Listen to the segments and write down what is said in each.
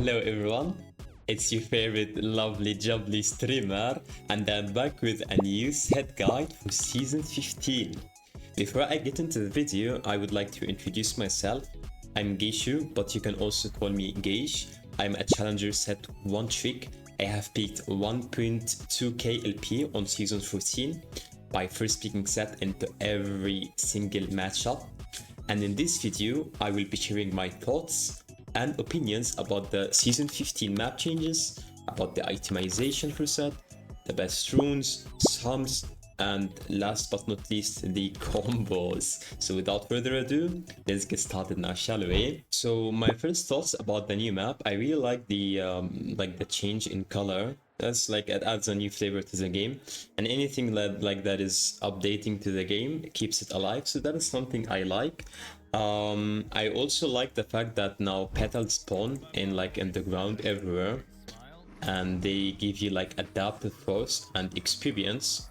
Hello everyone, it's your favorite lovely jubbly streamer and I'm back with a new set guide for season 15. Before I get into the video, I would like to introduce myself. I'm Geishuu, but you can also call me Geish. I'm a challenger set 1 trick. I have picked 1.2k LP on season 14 by first picking Sett into every single matchup. And in this video, I will be sharing my thoughts and opinions about the season 15 map changes, about the itemization for Sett, the best runes, sums, and last but not least, the combos. So without further ado, let's get started now, shall we? So my first thoughts about the new map, I really like the change in color. That's like, it adds a new flavor to the game, and anything that is updating to the game keeps it alive, so that is something I like. I also like the fact that now Petals spawn in the ground everywhere, and they give you like adaptive force and experience,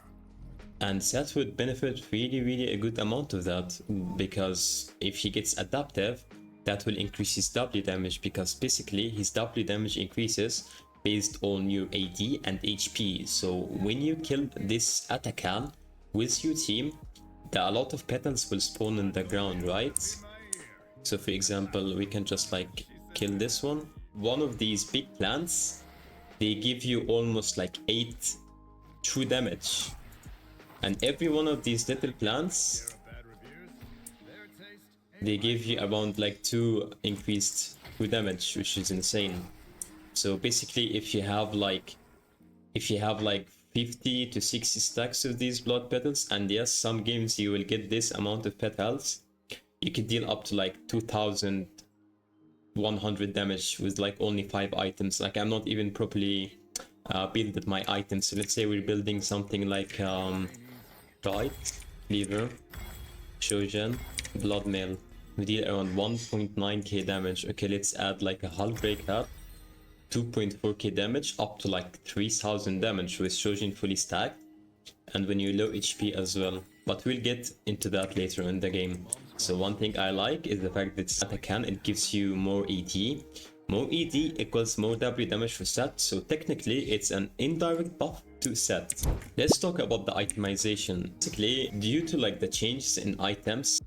and Sett would benefit really a good amount of that, because if he gets adaptive, that will increase his W damage, because basically his W damage increases based on your AD and HP. So when you kill this atakhan with your team, a lot of petals will spawn in the ground, right? So for example, we can just like kill this one. One of these big plants, they give you almost like 8 true damage. And every one of these little plants, they give you around like 2 increased true damage, which is insane. So basically, if you have like 50 to 60 stacks of these blood petals, and yes, some games you will get this amount of petals, you can deal up to like 2100 damage with like only 5 items. Like, I'm not even properly builded my items. So let's say we're building something like right, Cleaver, Shojin, Bloodmail. We deal around 1.9k damage. Okay, let's add like a Hullbreaker, 2.4k damage, up to like 3000 damage with Shojin fully stacked, and when you're low HP as well. But we'll get into that later in the game. So one thing I like is the fact that atakhan, it gives you more AD. More AD equals more W damage for Sett, so technically it's an indirect buff to Sett. Let's talk about the itemization. Basically, due to like the changes in items,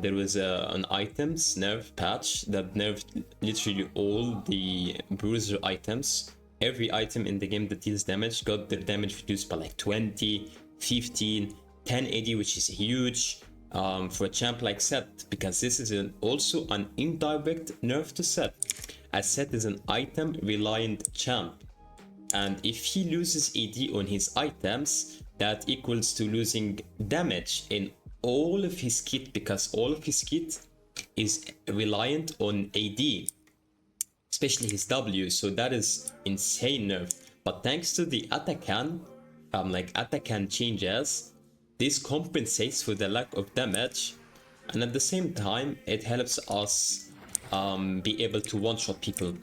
there was an items nerf patch that nerfed literally all the bruiser items. Every item in the game that deals damage got their damage reduced by like 20, 15, 10 AD, which is huge for a champ like Sett, because this is also an indirect nerf to Sett, as Sett is an item reliant champ, and if he loses AD on his items, that equals to losing damage in all of his kit, because all of his kit is reliant on AD, especially his W. So that is insane nerf. But thanks to the atakhan, atakhan changes, this compensates for the lack of damage, and at the same time it helps us be able to one-shot people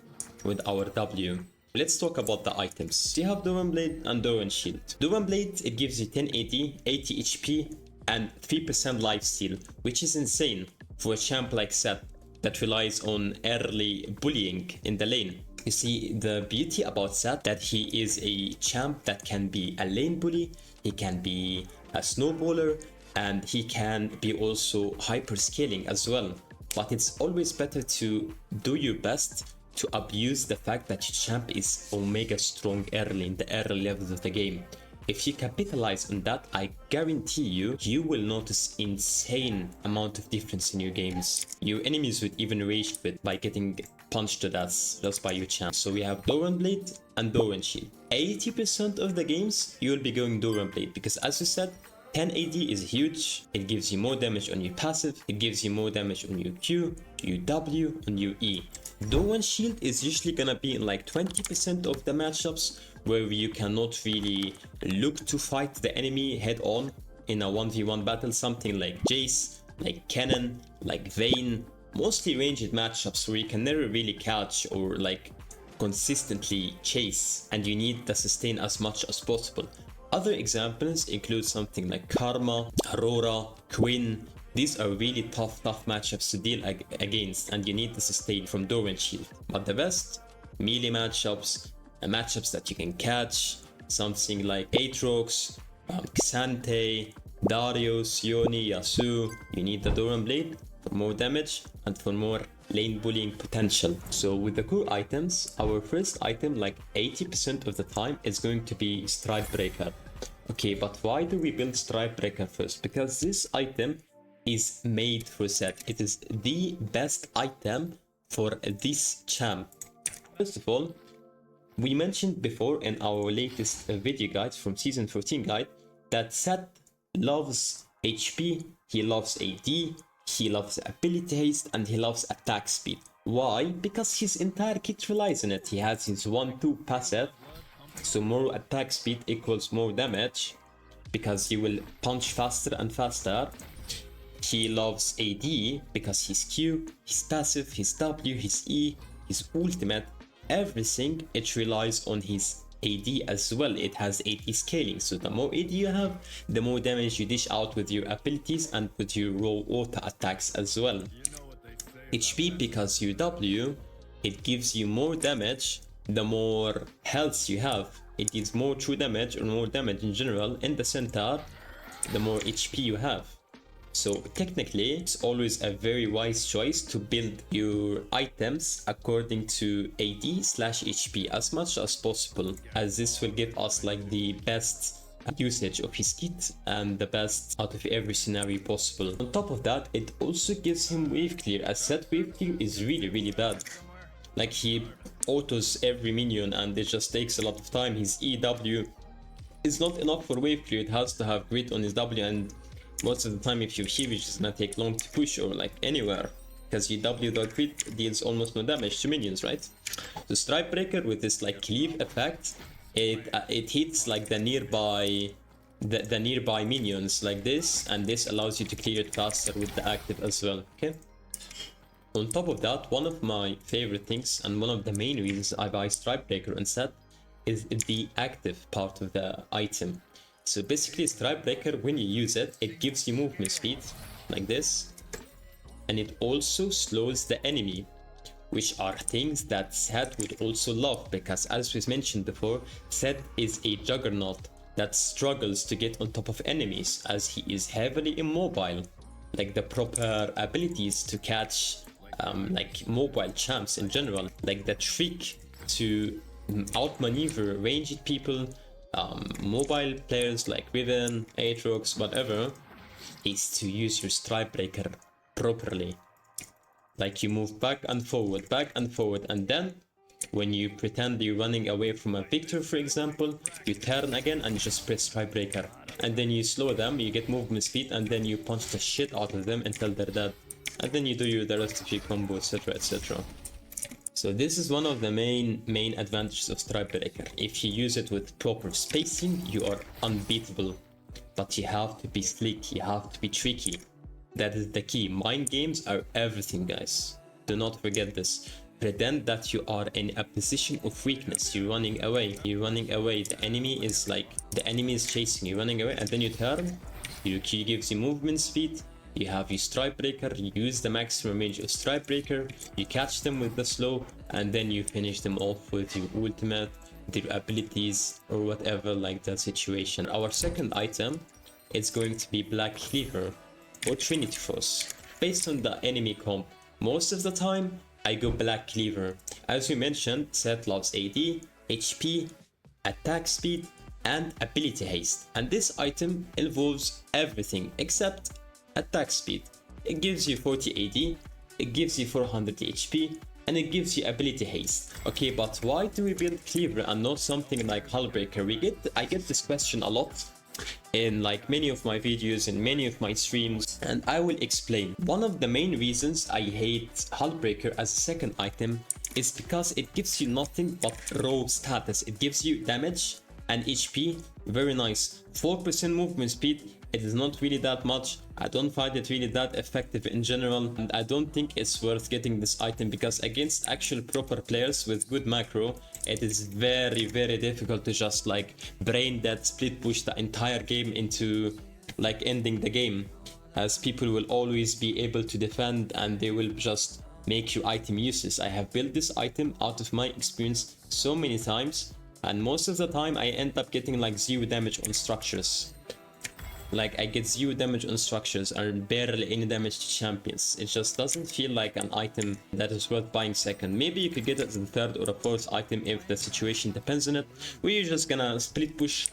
with our W. Let's talk about the items. You have Duran Blade and Duran Shield. Duran Blade, it gives you 10 AD, 80 HP, and 3% lifesteal, which is insane for a champ like Sett that relies on early bullying in the lane. You see, the beauty about Sett, that he is a champ that can be a lane bully, he can be a snowballer, and he can be also hyper scaling as well. But it's always better to do your best to abuse the fact that your champ is omega strong early in the early levels of the game. If you capitalize on that, I guarantee you will notice insane amount of difference in your games. Your enemies would even rage quit by getting punched to death just by your champ. So we have Duran Blade and Duran Shield. 80% of the games you will be going Duran Blade, because as you said, 10 AD is huge. It gives you more damage on your passive, it gives you more damage on your Q, your W, and your E. Duran Shield is usually gonna be in like 20% of the matchups where you cannot really look to fight the enemy head on in a 1v1 battle, something like Jace, like Cannon, like Vayne, mostly ranged matchups where you can never really catch or like consistently chase, and you need to sustain as much as possible. Other examples include something like Karma, Aurora, Quinn. These are really tough matchups to deal against, and you need to sustain from Duran Shield. But the best melee matchups, matchups that you can catch, something like Aatrox, Xante, Darius, Yoni, Yasuo. You need the Doran Blade for more damage and for more lane bullying potential. So with the core items, our first item, like 80% of the time, is going to be Stridebreaker. Okay, but why do we build Stridebreaker first? Because this item is made for Sett. It is the best item for this champ. First of all, we mentioned before in our latest video guide from season 14 guide that Sett loves HP, he loves AD, he loves ability haste, and he loves attack speed. Why? Because his entire kit relies on it. He has his 1-2 passive, so more attack speed equals more damage, because he will punch faster and faster. He loves AD because his Q, his passive, his W, his E, his ultimate, everything, it relies on his AD as well. It has AD scaling, so the more AD you have, the more damage you dish out with your abilities and with your raw auto attacks as well. HP, because your W, it gives you more damage the more health you have. It gives more true damage or more damage in general in the center the more HP you have. So technically, it's always a very wise choice to build your items according to AD/HP as much as possible, as this will give us like the best usage of his kit and the best out of every scenario possible. On top of that, it also gives him wave clear, as Sett wave clear is really bad. Like, he autos every minion and it just takes a lot of time. His EW is not enough for wave clear, it has to have grit on his W, and most of the time if you're here, it's just gonna take long to push or like anywhere, because your W dot crit deals almost no damage to minions, right? The Stridebreaker with this like cleave effect, it hits like the nearby minions like this, and this allows you to clear it faster with the active as well. Okay. On top of that, one of my favorite things and one of the main reasons I buy Stridebreaker and Sett is the active part of the item. So basically, Stridebreaker, when you use it, it gives you movement speed, like this, and it also slows the enemy, which are things that Sett would also love, because as was mentioned before, Sett is a juggernaut that struggles to get on top of enemies, as he is heavily immobile. Like, the proper abilities to catch like mobile champs in general, like the trick to outmaneuver ranged people, mobile players like Riven, Aatrox, whatever, is to use your Stridebreaker properly. Like, you move back and forward, and then when you pretend you're running away from a victor, for example, you turn again and you just press Stridebreaker, and then you slow them, you get movement speed, and then you punch the shit out of them until they're dead, and then you do the rest of your combo, etc, etc. So this is one of the main advantages of Stridebreaker. If you use it with proper spacing, you are unbeatable. But you have to be slick, you have to be tricky. That is the key. Mind games are everything, guys. Do not forget this. Pretend that you are in a position of weakness. You're running away. The enemy is chasing you, running away, and then you turn. Your Q gives you movement speed. You have your Stridebreaker, you use the maximum range of Stridebreaker, you catch them with the slow, and then you finish them off with your ultimate, their abilities, or whatever, like that situation. Our second item is going to be Black Cleaver or Trinity Force. Based on the enemy comp, most of the time I go Black Cleaver. As we mentioned, Sett loves AD, HP, attack speed, and ability haste. And this item involves everything except attack speed. It gives you 40 AD, it gives you 400 HP, and it gives you ability haste. Okay, but why do we build Cleaver and not something like Hullbreaker? I get this question a lot in like many of my videos and many of my streams, and I will explain. One of the main reasons I hate Hullbreaker as a second item is because it gives you nothing but raw status. It gives you damage and HP, very nice. 4% movement speed, it is not really that much. I don't find it really that effective in general, and I don't think it's worth getting this item, because against actual proper players with good macro, it is very difficult to just like brain dead split push the entire game into like ending the game, as people will always be able to defend and they will just make your item useless. I have built this item out of my experience so many times, and most of the time I end up getting like 0 damage on structures. Like I get 0 damage on structures and barely any damage to champions. It just doesn't feel like an item that is worth buying second. Maybe you could get it as a third or a fourth item if the situation depends on it, where you're just gonna split push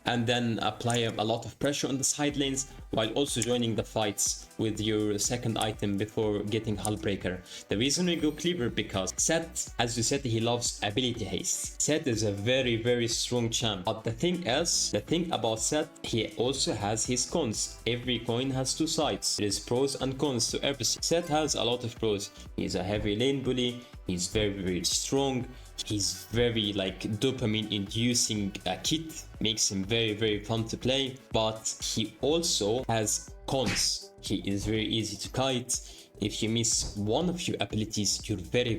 and then apply a lot of pressure on the side lanes while also joining the fights with your second item before getting Hullbreaker. The reason we go Cleaver because Sett, as you said, he loves ability haste. Sett is a very strong champ, but the thing about Sett, he also has his cons. Every coin has two sides. There is pros and cons to everything. Sett has a lot of pros. He's a heavy lane bully, he's very strong, he's very like dopamine inducing kit, makes him very fun to play, but he also has cons. He is very easy to kite. If you miss one of your abilities, you're very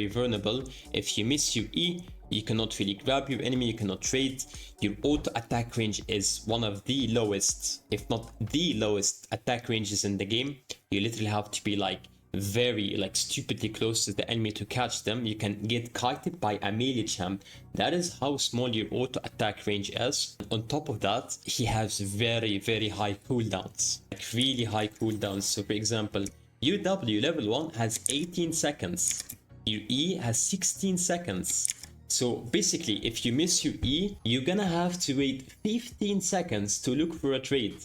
vulnerable. If you miss your E, you cannot really grab your enemy, you cannot trade. Your auto attack range is one of the lowest, if not the lowest attack ranges in the game. You literally have to be like very stupidly close to the enemy to catch them. You can get kited by a melee champ. That is how small your auto attack range is. On top of that, he has very high cooldowns, like really high cooldowns. So for example, UW level 1 has 18 seconds, your E has 16 seconds. So basically, if you miss your E, you're gonna have to wait 15 seconds to look for a trade.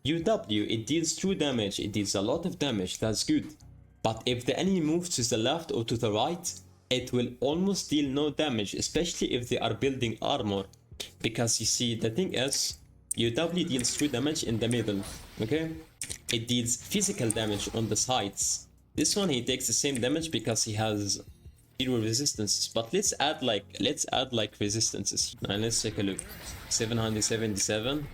UW, it deals true damage, it deals a lot of damage, that's good. But if the enemy moves to the left or to the right, it will almost deal no damage, especially if they are building armor. Because you see, the thing is, UW deals true damage in the middle, okay? It deals physical damage on the sides. This one, he takes the same damage because he has 0 resistances. But let's add like resistances. Now let's take a look. 777.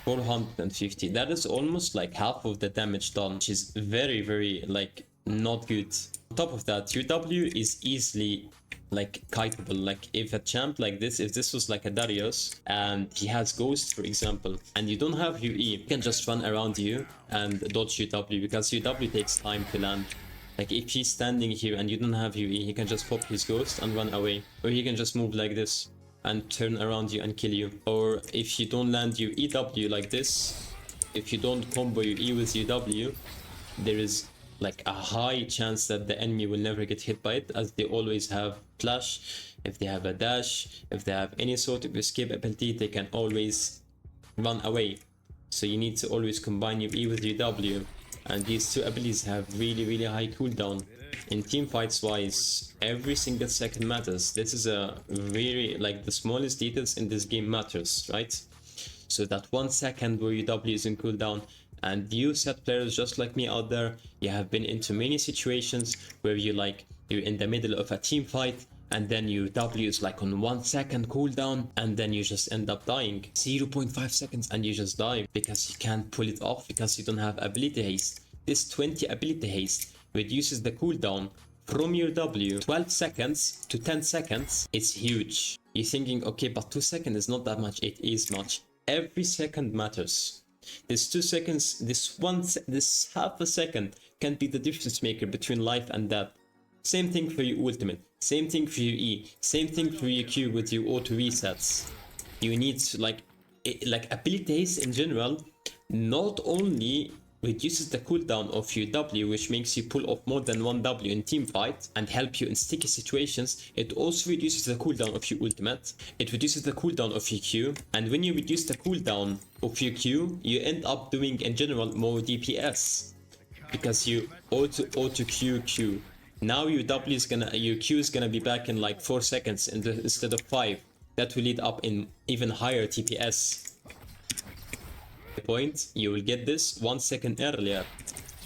450. That is almost like half of the damage done, which is very like not good. On top of that, UW is easily like kiteable. Like if a champ like this, if this was like a Darius and he has Ghost for example, and you don't have UE, you can just run around you and dodge UW, because UW takes time to land. Like if he's standing here and you don't have UE, he can just pop his Ghost and run away, or he can just move like this and turn around you and kill you. Or if you don't land your EW like this, if you don't combo your E with UW, there is like a high chance that the enemy will never get hit by it, as they always have flash. If they have a dash, if they have any sort of escape ability, they can always run away. So you need to always combine your E with UW, and these two abilities have really high cooldown. In team fights wise, every single second matters. This is a really like the smallest details in this game matters, right? So that 1 second where UW is in cooldown, and you Sett players just like me out there, you have been into many situations where you're in the middle of a team fight and then your W is like on 1 second cooldown, and then you just end up dying 0.5 seconds and you just die because you can't pull it off because you don't have ability haste. This 20 ability haste reduces the cooldown from your W 12 seconds to 10 seconds. It's huge. You're thinking, okay, but 2 seconds is not that much. It is much. Every second matters. This 2 seconds, this half a second can be the difference maker between life and death. Same thing for your ultimate, same thing for your E, same thing for your Q with your auto resets. You need to like ability haste in general not only reduces the cooldown of your W, which makes you pull off more than one W in team fight and help you in sticky situations, it also reduces the cooldown of your ultimate, it reduces the cooldown of your Q, and when you reduce the cooldown of your Q, you end up doing in general more DPS because you auto Q. Now your Q is gonna be back in like 4 seconds instead of 5. That will lead up in even higher TPS. Point, you will get this 1 second earlier,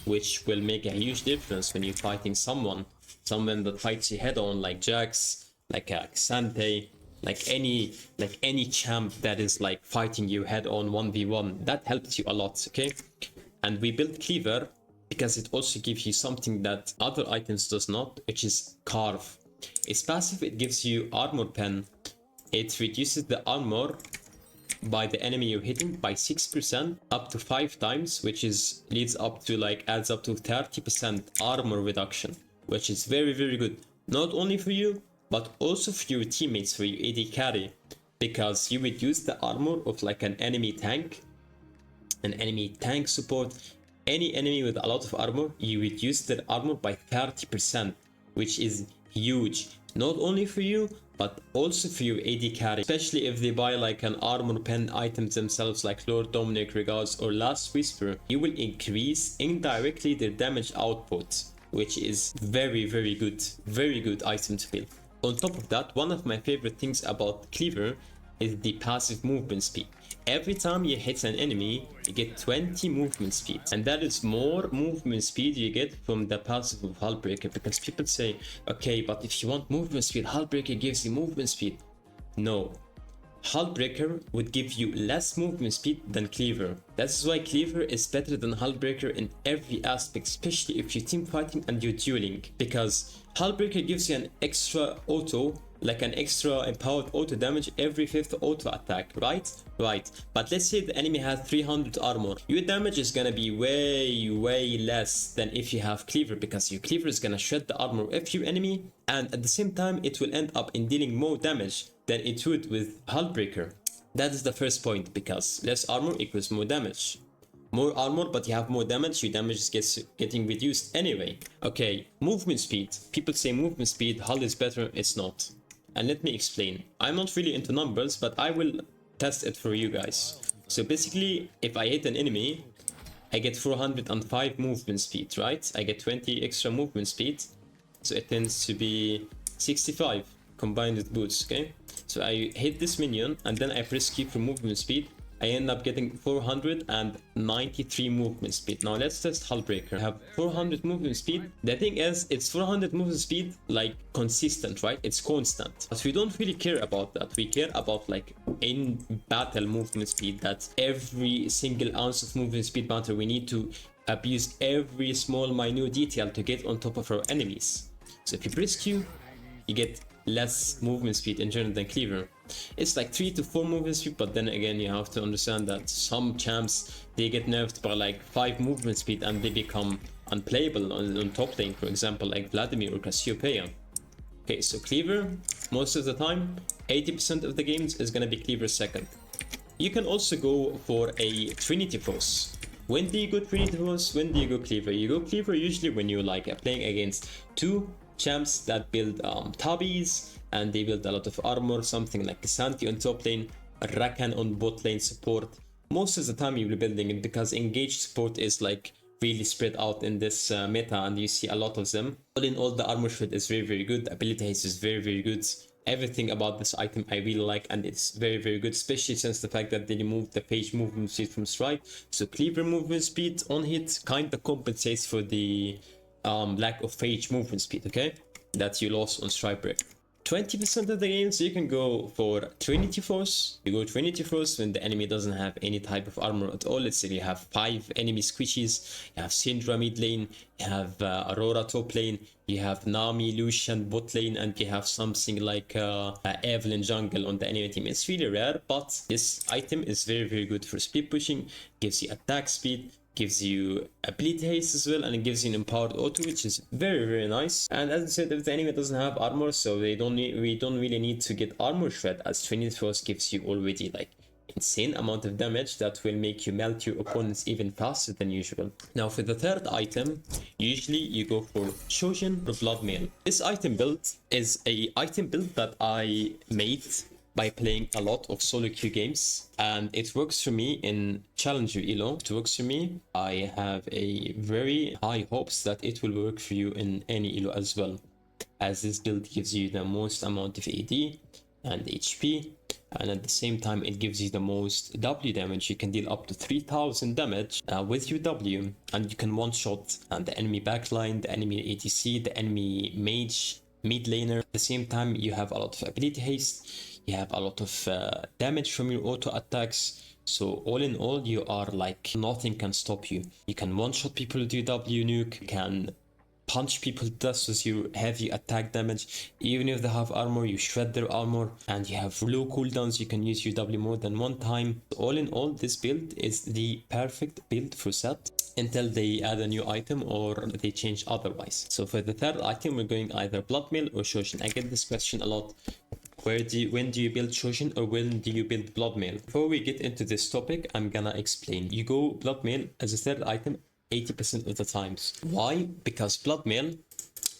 which will make a huge difference when you're fighting someone that fights you head on, like Jax, like a Xante, like any champ that is like fighting you head on 1v1. That helps you a lot, okay? And we built Cleaver because it also gives you something that other items does not, which is Carve. It's passive, it gives you armor pen. It reduces the armor by the enemy you're hitting by 6% up to 5 times, which is leads up to like adds up to 30% armor reduction, which is very, very good. Not only for you, but also for your teammates, for your AD carry, because you reduce the armor of like an enemy tank support. Any enemy with a lot of armor, you reduce their armor by 30%, which is huge. Not only for you, but also for your AD carry, especially if they buy like an armor pen items themselves, like Lord Dominic, Regards, or Last Whisper. You will increase indirectly their damage output, which is very, very good item to build. On top of that, one of my favorite things about Cleaver is the passive movement speed. Every time you hit an enemy, you get 20 movement speed, and that is more movement speed you get from the passive of Hullbreaker, because people say, okay, but if you want movement speed, Hullbreaker gives you movement speed. No, Hullbreaker would give you less movement speed than Cleaver. That's why Cleaver is better than Hullbreaker in every aspect, especially if you're team fighting and you're dueling, because Hullbreaker gives you an extra auto, like an extra empowered auto damage every 5th auto attack, right? Right. But let's say the enemy has 300 armor. Your damage is gonna be way less than if you have Cleaver, because your Cleaver is gonna shred the armor of your enemy, and at the same time it will end up in dealing more damage than it would with Hullbreaker. That is the first point, because less armor equals more damage. More armor, but you have more damage, your damage is getting reduced anyway. Okay, movement speed. People say movement speed, Hull is better, it's not. And let me explain. I'm not really into numbers, but I will test it for you guys. So basically, if I hit an enemy, I get 405 movement speed, right? I get 20 extra movement speed, so it tends to be 65 combined with boots, okay? So I hit this minion, and then I press Q for movement speed. I end up getting 493 movement speed. Now let's test Hullbreaker. I have 400 movement speed. The thing is, it's 400 movement speed like consistent, right? It's constant. But we don't really care about that. We care about like in battle movement speed, that every single ounce of movement speed matter. We need to abuse every small minute detail to get on top of our enemies. So if you press Q, you get less movement speed in general than Cleaver. It's like 3 to 4 movement speed, but then again you have to understand that some champs, they get nerfed by like 5 movement speed and they become unplayable on top lane, for example like Vladimir or Cassiopeia. Okay, so Cleaver, most of the time, 80% of the games is gonna be Cleaver second. You can also go for a Trinity Force. When do you go Trinity Force? When do you go Cleaver? You go Cleaver usually when you're like playing against 2 champs that build tabbies, and they build a lot of armor, something like Santi on top lane, Rakan on bot lane support. Most of the time you'll be building it, because engaged support is like really spread out in this meta, and you see a lot of them. All in all, the armor shred is very good, ability haste is very good. Everything about this item I really like, and it's very good, especially since the fact that they removed the phage movement speed from Stride. So Cleaver movement speed on hit kinda compensates for the lack of phage movement speed, okay, that you lost on Stridebreaker. 20% of the games you can go for Trinity Force. You go Trinity Force when the enemy doesn't have any type of armor at all. Let's say you have 5 enemy squishies, you have Syndra mid lane, you have Aurora top lane, you have Nami, Lucian bot lane, and you have something like Evelyn jungle on the enemy team. It's really rare, but this item is very good for speed pushing, gives you attack speed, gives you ability haste as well, and it gives you an empowered auto, which is very nice. And as I said, if the enemy doesn't have armor, so we don't really need to get armor shred, as Trinity Force gives you already like insane amount of damage that will make you melt your opponents even faster than usual. Now for the third item, usually you go for Shojin or Bloodmail. This item build is a item build that I made by playing a lot of solo queue games, and it works for me in Challenger Elo. It works for me. I have a very high hopes that it will work for you in any Elo as well, as this build gives you the most amount of AD and HP, and at the same time it gives you the most W damage. You can deal up to 3000 damage with your W, and you can one-shot the enemy backline, the enemy ATC, the enemy mage, mid laner. At the same time you have a lot of ability haste, you have a lot of damage from your auto attacks. So all in all, you are like, nothing can stop you. You can one-shot people with your W nuke, you can punch people to death with your heavy attack damage. Even if they have armor, you shred their armor, and you have low cooldowns, you can use your W more than one time. All in all, this build is the perfect build for Sett until they add a new item or they change otherwise. So for the third item, we're going either Bloodmail or Shojin. I get this question a lot. When do you build Shojin or when do you build Bloodmail? Before we get into this topic, I'm gonna explain. You go Bloodmail as a third item 80% of the times. Why? Because Bloodmail,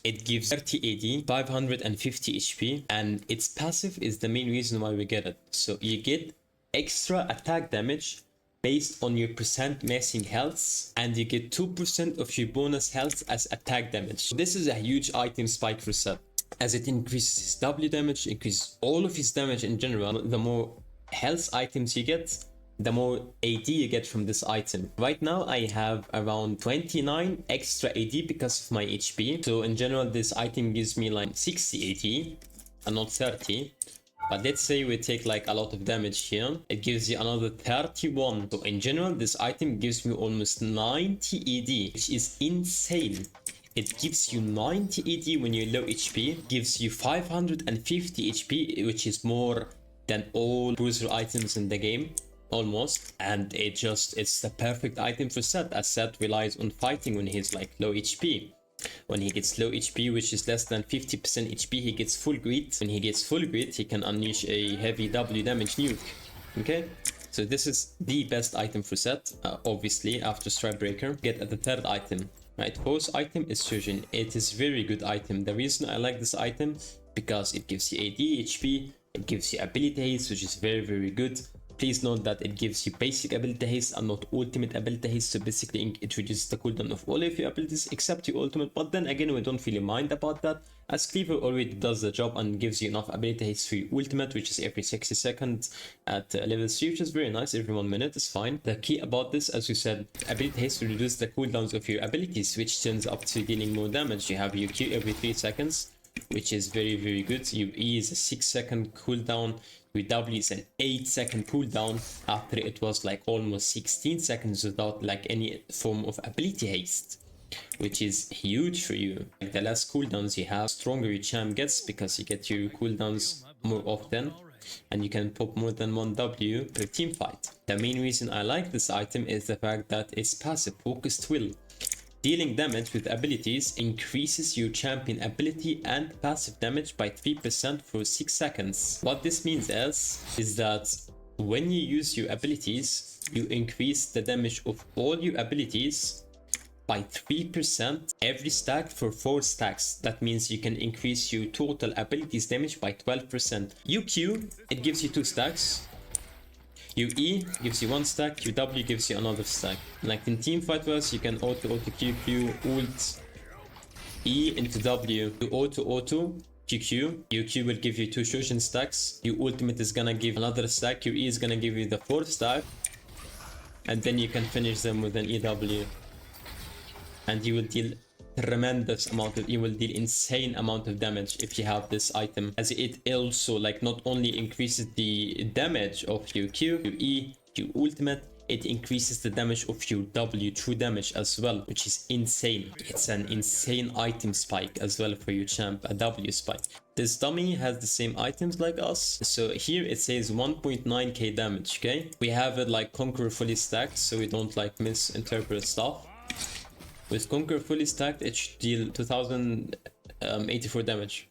it gives 30 AD, 550 HP, and its passive is the main reason why we get it. So you get extra attack damage based on your percent messing health, and you get 2% of your bonus health as attack damage. This is a huge item spike for Sett, as it increases his W damage, increases all of his damage in general. The more health items you get, the more AD you get from this item. Right now I have around 29 extra AD because of my HP. So in general this item gives me like 60 AD and not 30. But let's say we take like a lot of damage here, it gives you another 31. So in general this item gives me almost 90 AD, which is insane. It gives you 90 AD when you're low HP, gives you 550 HP, which is more than all bruiser items in the game, almost. And it's the perfect item for Sett, as Sett relies on fighting when he's like low HP. When he gets low HP, which is less than 50% HP, he gets full grit. When he gets full grit, he can unleash a heavy W damage nuke. Okay, so this is the best item for Sett, obviously after Stridebreaker. Get at the third item. Right, fourth item is Shojin. It is very good item. The reason I like this item, because it gives you AD, HP, it gives you ability haste, which is very good. Please note that it gives you basic ability haste and not ultimate ability haste, so basically it reduces the cooldown of all of your abilities except your ultimate. But then again, we don't really mind about that, as Cleaver already does the job and gives you enough ability haste for your ultimate, which is every 60 seconds at level 3, which is very nice. Every 1 minute is fine. The key about this, as we said, ability haste will reduce the cooldowns of your abilities, which turns up to dealing more damage. You have your Q every 3 seconds, which is very good. Your E is a 6-second cooldown. Your W is an 8-second cooldown after it was like almost 16 seconds without like any form of ability haste, which is huge for you. Like the less cooldowns you have, stronger your champ gets, because you get your cooldowns more often and you can pop more than one W per team fight. The main reason I like this item is the fact that it's passive, focused will. Dealing damage with abilities increases your champion ability and passive damage by 3% for 6 seconds. What this means is that when you use your abilities, you increase the damage of all your abilities by 3% every stack for 4 stacks. That means you can increase your total abilities damage by 12%. Your Q, it gives you 2 stacks. Your E gives you 1 stack, your W gives you another stack. Like in teamfight wise, you can auto QQ, ult E into W, you auto QQ. Your Q will give you 2 Shojin stacks, your ultimate is gonna give another stack, your E is gonna give you the 4th stack, and then you can finish them with an EW. And you will deal you will deal insane amount of damage if you have this item, as it also like not only increases the damage of your Q, your E, your ultimate, it increases the damage of your W, true damage as well, which is insane. It's an insane item spike as well for your champ, a W spike. This dummy has the same items like us, so here it says 1.9k damage. Okay, we have it like Conqueror fully stacked, so we don't like misinterpret stuff. With Conqueror fully stacked, it should deal 2084 damage.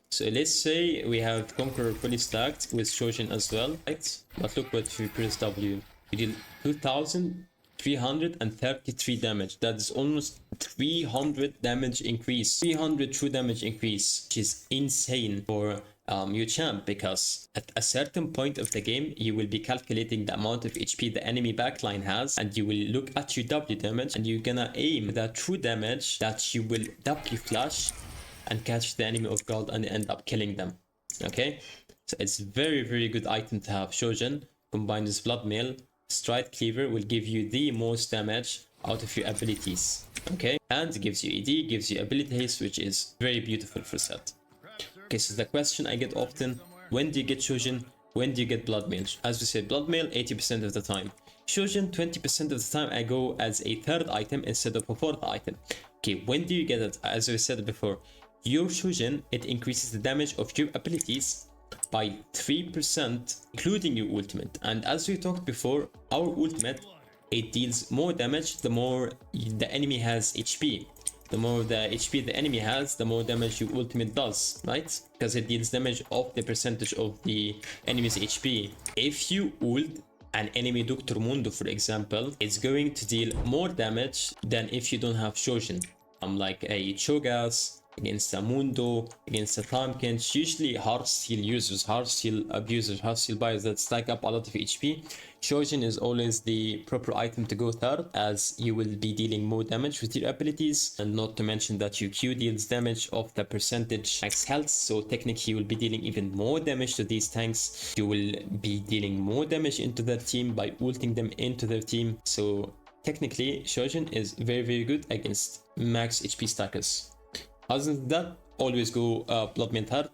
So let's say we have Conqueror fully stacked with Shojin as well, right? But look what if you press W. You deal 2333 damage. That is almost 300 damage increase. 300 true damage increase, which is insane for your champ, because at a certain point of the game you will be calculating the amount of HP the enemy backline has, and you will look at your W damage and you're gonna aim that true damage that you will W flash and catch the enemy off guard and end up killing them. Okay, so it's very good item to have. Shojin combined with Bloodmail, Stride Cleaver will give you the most damage out of your abilities. Okay, and gives you ED, gives you ability haste, which is very beautiful for Sett. Okay, so the question I get often, when do you get Shojin? When do you get Bloodmail? As we said, Bloodmail 80% of the time. Shojin, 20% of the time I go as a third item instead of a fourth item. Okay, when do you get it? As I said before, your Shojin, it increases the damage of your abilities by 3%, including your ultimate. And as we talked before, our ultimate, it deals more damage the more the enemy has HP. The more the HP the enemy has, the more damage your ultimate does, right? Because it deals damage of the percentage of the enemy's HP. If you ult an enemy Dr. Mundo, for example, it's going to deal more damage than if you don't have Shojin. Like a Cho'Gath against a Mundo, against a Thamkinch, usually hard steel users, hard steel abusers, hard steel buyers that stack up a lot of HP. Shojin is always the proper item to go third, as you will be dealing more damage with your abilities, and not to mention that your Q deals damage of the percentage max health, so technically you will be dealing even more damage to these tanks. You will be dealing more damage into their team by ulting them into their team, so technically Shojin is very good against max HP stackers. Other than that, always go Bloodmail third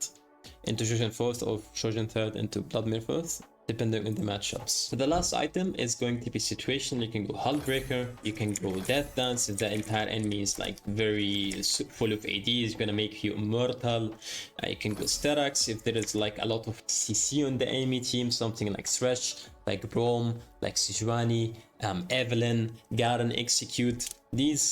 into Shojin fourth, or Shojin third into Bloodmail fourth, depending on the matchups. So the last item is going to be situational. You can go Hullbreaker, you can go Death Dance if the entire enemy is like very full of AD, is gonna make you immortal. You can go Sterax if there is like a lot of CC on the enemy team, something like Thresh, like Braum, like Sejuani, Evelyn, Garen, Execute. These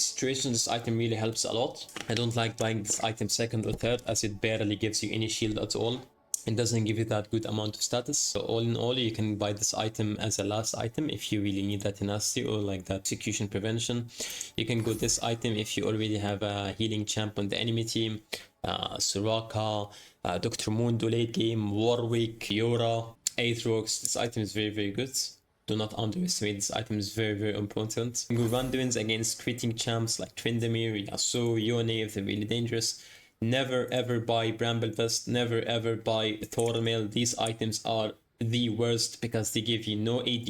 situations, this item really helps a lot. I don't like buying this item second or third, as it barely gives you any shield at all. It doesn't give you that good amount of status. So all in all, you can buy this item as a last item if you really need that tenacity or like that execution prevention. You can go this item if you already have a healing champ on the enemy team. Soraka, Dr. Mundo late game, Warwick, Fiora, Aatrox. This item is very good. Do not underestimate this item, is very important. You can go Randuins against critting champs like Tryndamere, Yasuo, Yone if they're really dangerous. Never ever buy Bramble Vest, never ever buy Thormail. These items are the worst because they give you no AD,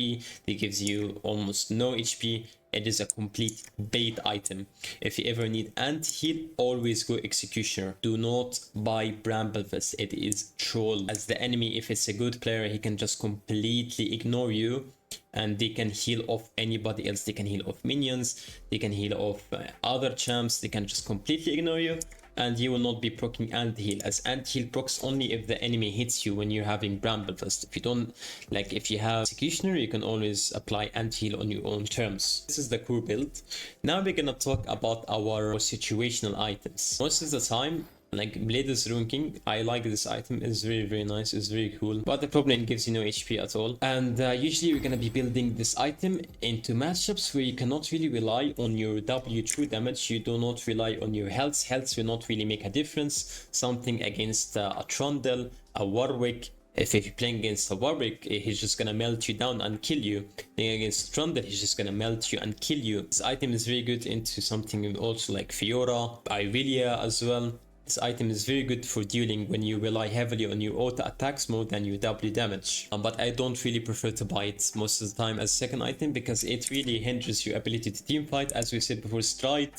they gives you almost no HP. It is a complete bait item. If you ever need anti-heal, always go Executioner. Do not buy Bramble Vest, it is troll. As the enemy, if it's a good player, he can just completely ignore you and they can heal off anybody else. They can heal off minions, they can heal off other champs, they can just completely ignore you. And you will not be proccing anti-heal, as anti-heal procs only if the enemy hits you when you're having Bramble Vest. If you don't, like if you have Executioner, you can always apply anti-heal on your own terms. This is the core build. Now we're gonna talk about our situational items. Most of the time, like Blade's Rune King, I like this item, it's very nice, it's very cool, but the problem, it gives you no HP at all. And usually we're gonna be building this item into matchups where you cannot really rely on your W true damage, you do not rely on your health will not really make a difference. Something against a Trundle, a Warwick, if you're playing against a Warwick, he's just gonna melt you down and kill you. Playing against Trundle, he's just gonna melt you and kill you. This item is very good into something also like Fiora, Irelia as well. This item is very good for dealing when you rely heavily on your auto attacks more than your W damage. But I don't really prefer to buy it most of the time as second item because it really hinders your ability to team fight. As we said before, Stride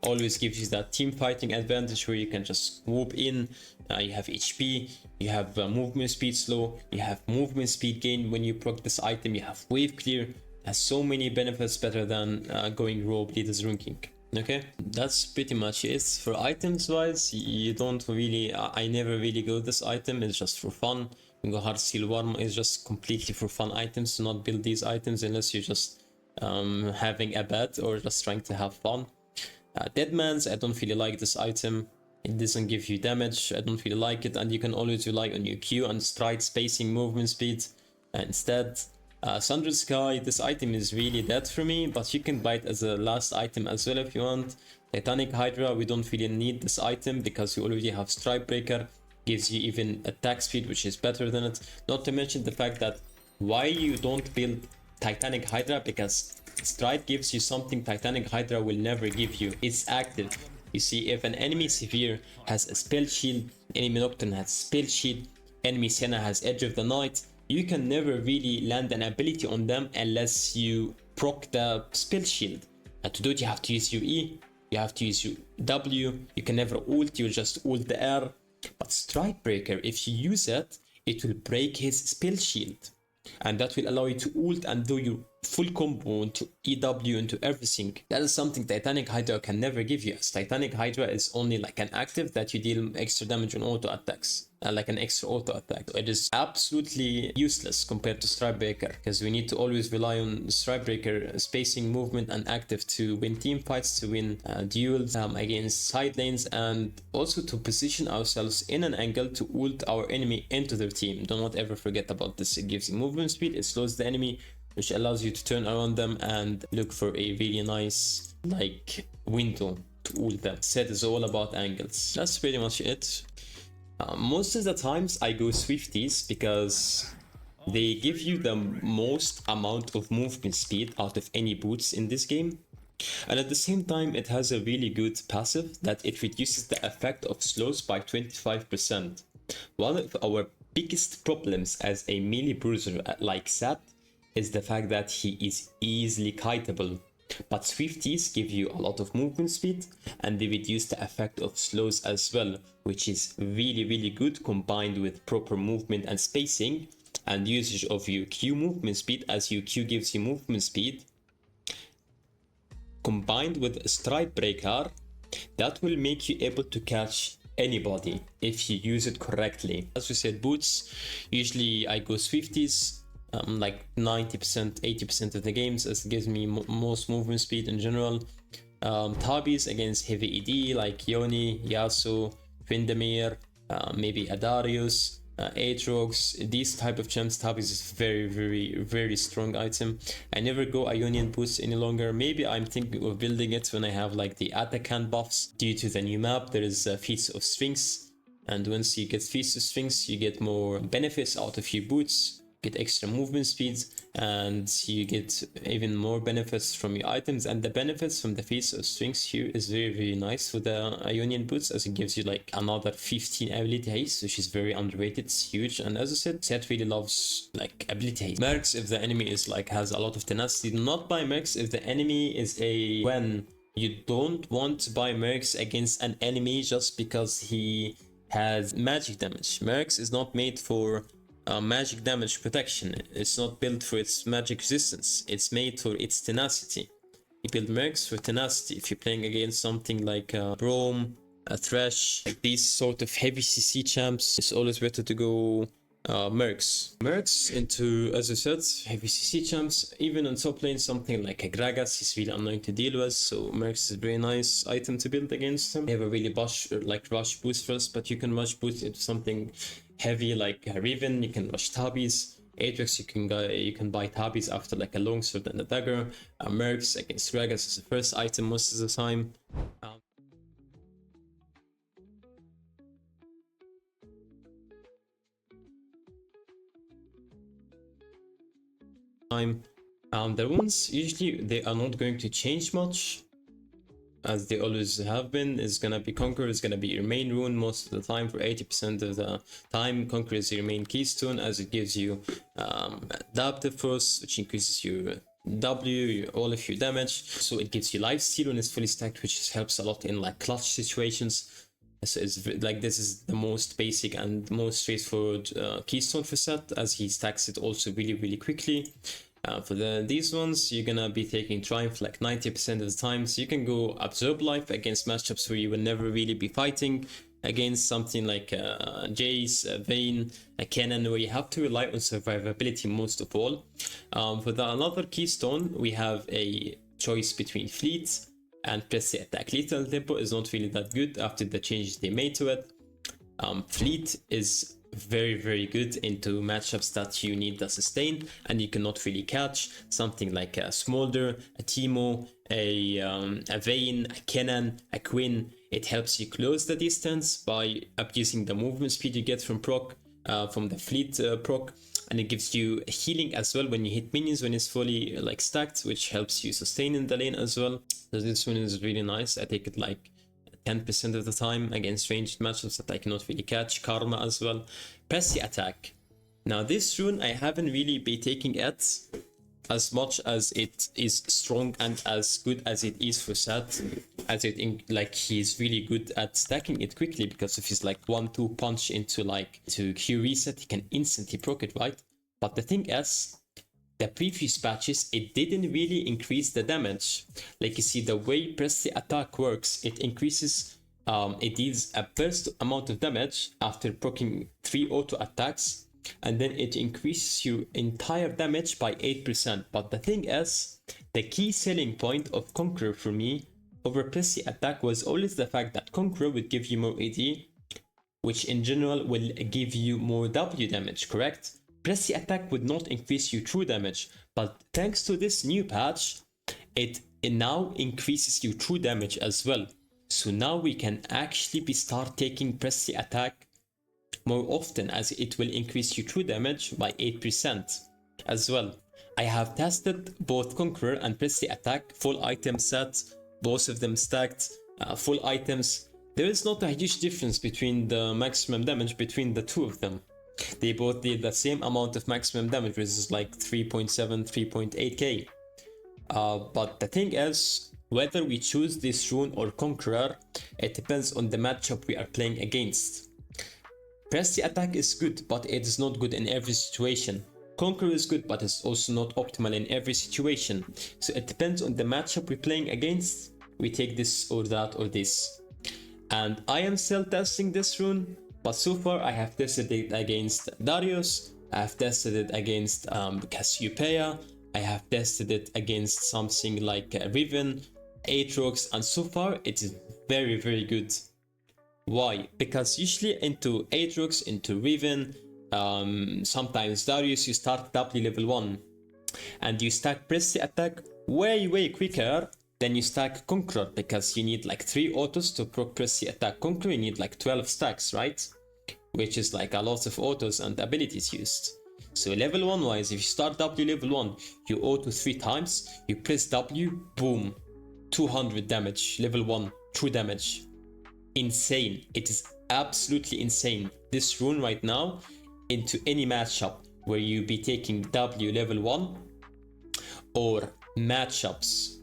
always gives you that team fighting advantage where you can just swoop in. You have HP, you have movement speed slow, you have movement speed gain when you proc this item, you have wave clear. It has so many benefits better than going raw Blade's Rune King. Okay, that's pretty much it. For items wise, you don't really, I never really go this item, it's just for fun. You go Hard Steel Worm, is just completely for fun items. Do not build these items unless you're just having a bet or just trying to have fun. Deadman's, I don't really like this item. It doesn't give you damage, I don't really like it, and you can always rely on your Q and stride spacing movement speed instead. Sundered Sky, this item is really dead for me, but you can buy it as a last item as well if you want. Titanic Hydra, we don't really need this item because we already have Stridebreaker, gives you even attack speed which is better than it. Not to mention the fact that why you don't build Titanic Hydra, because Stride gives you something Titanic Hydra will never give you. It's active. You see, if an enemy Severe has a spell shield, enemy Nocturne has spell shield, enemy Senna has Edge of the Night, you can never really land an ability on them unless you proc the spell shield. And to do it, you have to use your E, you have to use your W, you can never ult, you just ult the R. But Stridebreaker, if you use it, it will break his spell shield. and that will allow you to ult and do your full combo into EW into everything. That is something Titanic Hydra can never give you, as Titanic Hydra is only like an active that you deal extra damage on auto attacks, like an extra auto attack. It is absolutely useless compared to Stridebreaker, because we need to always rely on Stridebreaker spacing, movement, and active to win team fights, to win duels against side lanes, and also to position ourselves in an angle to ult our enemy into their team. Do not ever forget about this. It gives you movement speed, it slows the enemy, which allows you to turn around them and look for a really nice like window to ult them. Sett is all about angles. That's pretty much it. Most of the times I go Swifties because they give you the most amount of movement speed out of any boots in this game. And at the same time, it has a really good passive that it reduces the effect of slows by 25%. One of our biggest problems as a melee bruiser like Sett is the fact that he is easily kiteable. But Swifties give you a lot of movement speed and they reduce the effect of slows as well, which is really good combined with proper movement and spacing and usage of your Q movement speed, as your Q gives you movement speed. Combined with Stridebreaker, that will make you able to catch anybody if you use it correctly. As we said, boots, usually I go Swifties. Like 90%, 80% of the games, as it gives me most movement speed in general. Tabis against heavy ED like Yoni, Yasuo, Tryndamere, maybe Adarius, Aatrox. These type of champs, Tabis is very strong item. I never go Ionian boots any longer. Maybe I'm thinking of building it when I have like the atakhan buffs. Due to the new map, there is a Feast of Sphinx, and once you get Feast of Sphinx, you get more benefits out of your boots. Get extra movement speeds, and you get even more benefits from your items. And the benefits from the Feast of Sphinx here is very nice for the Ionian boots, as it gives you like another 15 ability haste, which is very underrated. It's huge. And as I said, Sett really loves like ability haste. Mercs, if the enemy is like has a lot of tenacity. Not buy Mercs if the enemy is a Gwen. You don't want to buy Mercs against an enemy just because he has magic damage. Mercs is not made for magic damage protection. It's not built for its magic resistance. It's made for its tenacity. You build Mercs for tenacity. If you're playing against something like Braum, a Thresh, like these sort of heavy CC champs, it's always better to go Mercs. Mercs into, as I said, heavy CC champs. Even on top lane, something like a Gragas is really annoying to deal with, so Mercs is a very nice item to build against him. They have a really rush boost first, but you can rush boost into something heavy like Riven. You can rush Tabis. Aatrox, you can buy Tabis after like a longsword and a dagger. Mercs against Gragas is the first item most of the time. The runes, usually they are not going to change much, as they always have been. Is gonna be Conqueror, is gonna be your main rune most of the time. For 80% of the time, Conqueror is your main keystone, as it gives you Adaptive Force, which increases your W, all of your damage. So it gives you lifesteal when it's fully stacked, which helps a lot in like clutch situations. So it's like, this is the most basic and most straightforward keystone for Sett, as he stacks it also really quickly. For these ones, you're gonna be taking Triumph like 90% of the time, so you can go Absorb Life against matchups where you will never really be fighting against something like Jace, Vayne, a Cannon, where you have to rely on survivability most of all. For another keystone, we have a choice between Fleet and Press the Attack. Lethal Tempo is not really that good after the changes they made to it. Fleet is very good into matchups that you need the sustain and you cannot really catch. Something like a Smolder, a Teemo, a Vayne, a Kennen, a Quinn. It helps you close the distance by abusing the movement speed you get from proc, from the Fleet proc, and it gives you healing as well when you hit minions when it's fully like stacked, which helps you sustain in the lane as well. So this one is really nice. I take it like 10% of the time against ranged matchups that I cannot really catch. Karma as well. Press the Attack. Now this rune I haven't really been taking it as much as it is strong and as good as it is for Sett, as like he's really good at stacking it quickly because of his like 1-2 punch into Q reset. He can instantly proc it, right? But the thing is, the previous patches, it didn't really increase the damage. Like you see, the way press the attack works, it increases, it deals a burst amount of damage after proccing 3 auto attacks, and then it increases your entire damage by 8%. But the thing is, the key selling point of Conqueror for me over press the attack was always the fact that Conqueror would give you more AD, which in general will give you more W damage, correct? Press the attack would not increase your true damage, but thanks to this new patch, it now increases your true damage as well. So now we can actually start taking press the attack more often, as it will increase your true damage by 8% as well. I have tested both Conqueror and press the attack, full item set, both of them stacked, full items. There is not a huge difference between the maximum damage between the two of them. They both did the same amount of maximum damage, which is like 3.7, 3.8k. But the thing is, whether we choose this rune or Conqueror, it depends on the matchup we are playing against. Press the attack is good, but it is not good in every situation. Conqueror is good, but it's also not optimal in every situation. So it depends on the matchup we're playing against. We take this or that or this. And I am still testing this rune. But so far I have tested it against Darius, I have tested it against Cassiopeia, I have tested it against something like Riven, Aatrox, and so far it is very, very good. Why? Because usually into Aatrox, into Riven, sometimes Darius, you start W level 1 and you stack press the attack way quicker than you stack Conqueror, because you need like 3 autos to proc press the attack. Conqueror, you need like 12 stacks, right? Which is like a lot of autos and abilities used. So level 1 wise, if you start W level 1, you auto 3 times, you press W, boom, 200 damage, level 1, true damage. Insane. It is absolutely insane. This rune right now, into any matchup where you be taking W level 1, or matchups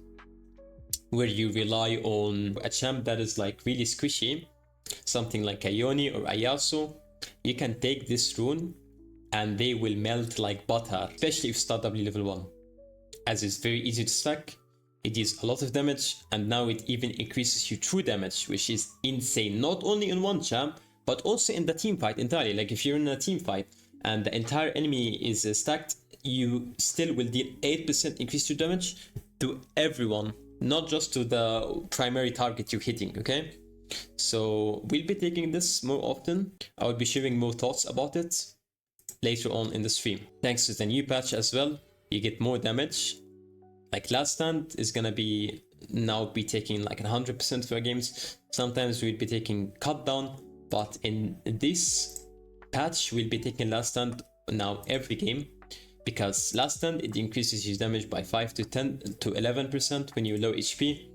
where you rely on a champ that is like really squishy, something like a Yoni or a Yasuo, you can take this rune and they will melt like butter, especially if you start W level 1, as it's very easy to stack, it deals a lot of damage, and now it even increases your true damage, which is insane, not only in one champ but also in the team fight entirely. Like if you're in a team fight and the entire enemy is stacked, you still will deal 8% increase to damage to everyone, not just to the primary target you're hitting, okay? So we'll be taking this more often. I will be sharing more thoughts about it later on in the stream. Thanks to the new patch as well, you get more damage. Like last stand is gonna be now be taking like 100% for games. Sometimes we'll be taking cut down, but in this patch we'll be taking last stand now every game, because last stand it increases your damage by 5 to 10 to 11% when you're low HP,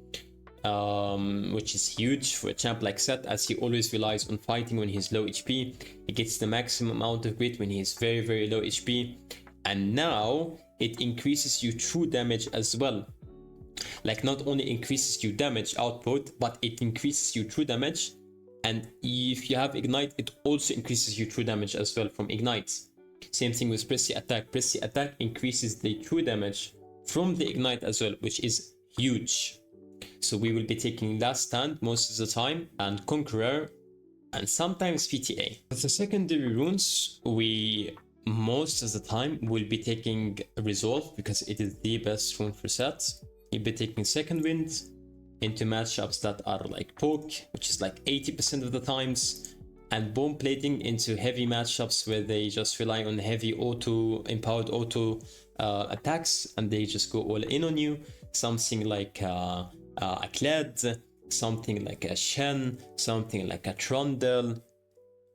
which is huge for a champ like Sett, as he always relies on fighting when he's low HP. He gets the maximum amount of grit when he's very low HP, and now it increases your true damage as well. Like not only increases your damage output, but it increases your true damage, and if you have ignite, it also increases your true damage as well from ignite. Same thing with press the attack. Press the attack increases the true damage from the ignite as well, which is huge. So we will be taking last stand most of the time, and Conqueror, and sometimes PTA. With the secondary runes, we most of the time will be taking Resolve, because it is the best rune for Sett. You'll be taking Second Wind into matchups that are like poke, which is like 80% of the times, and Bomb Plating into heavy matchups where they just rely on heavy auto, empowered auto attacks, and they just go all in on you. Something like a Kled, something like a Shen, something like a Trundle,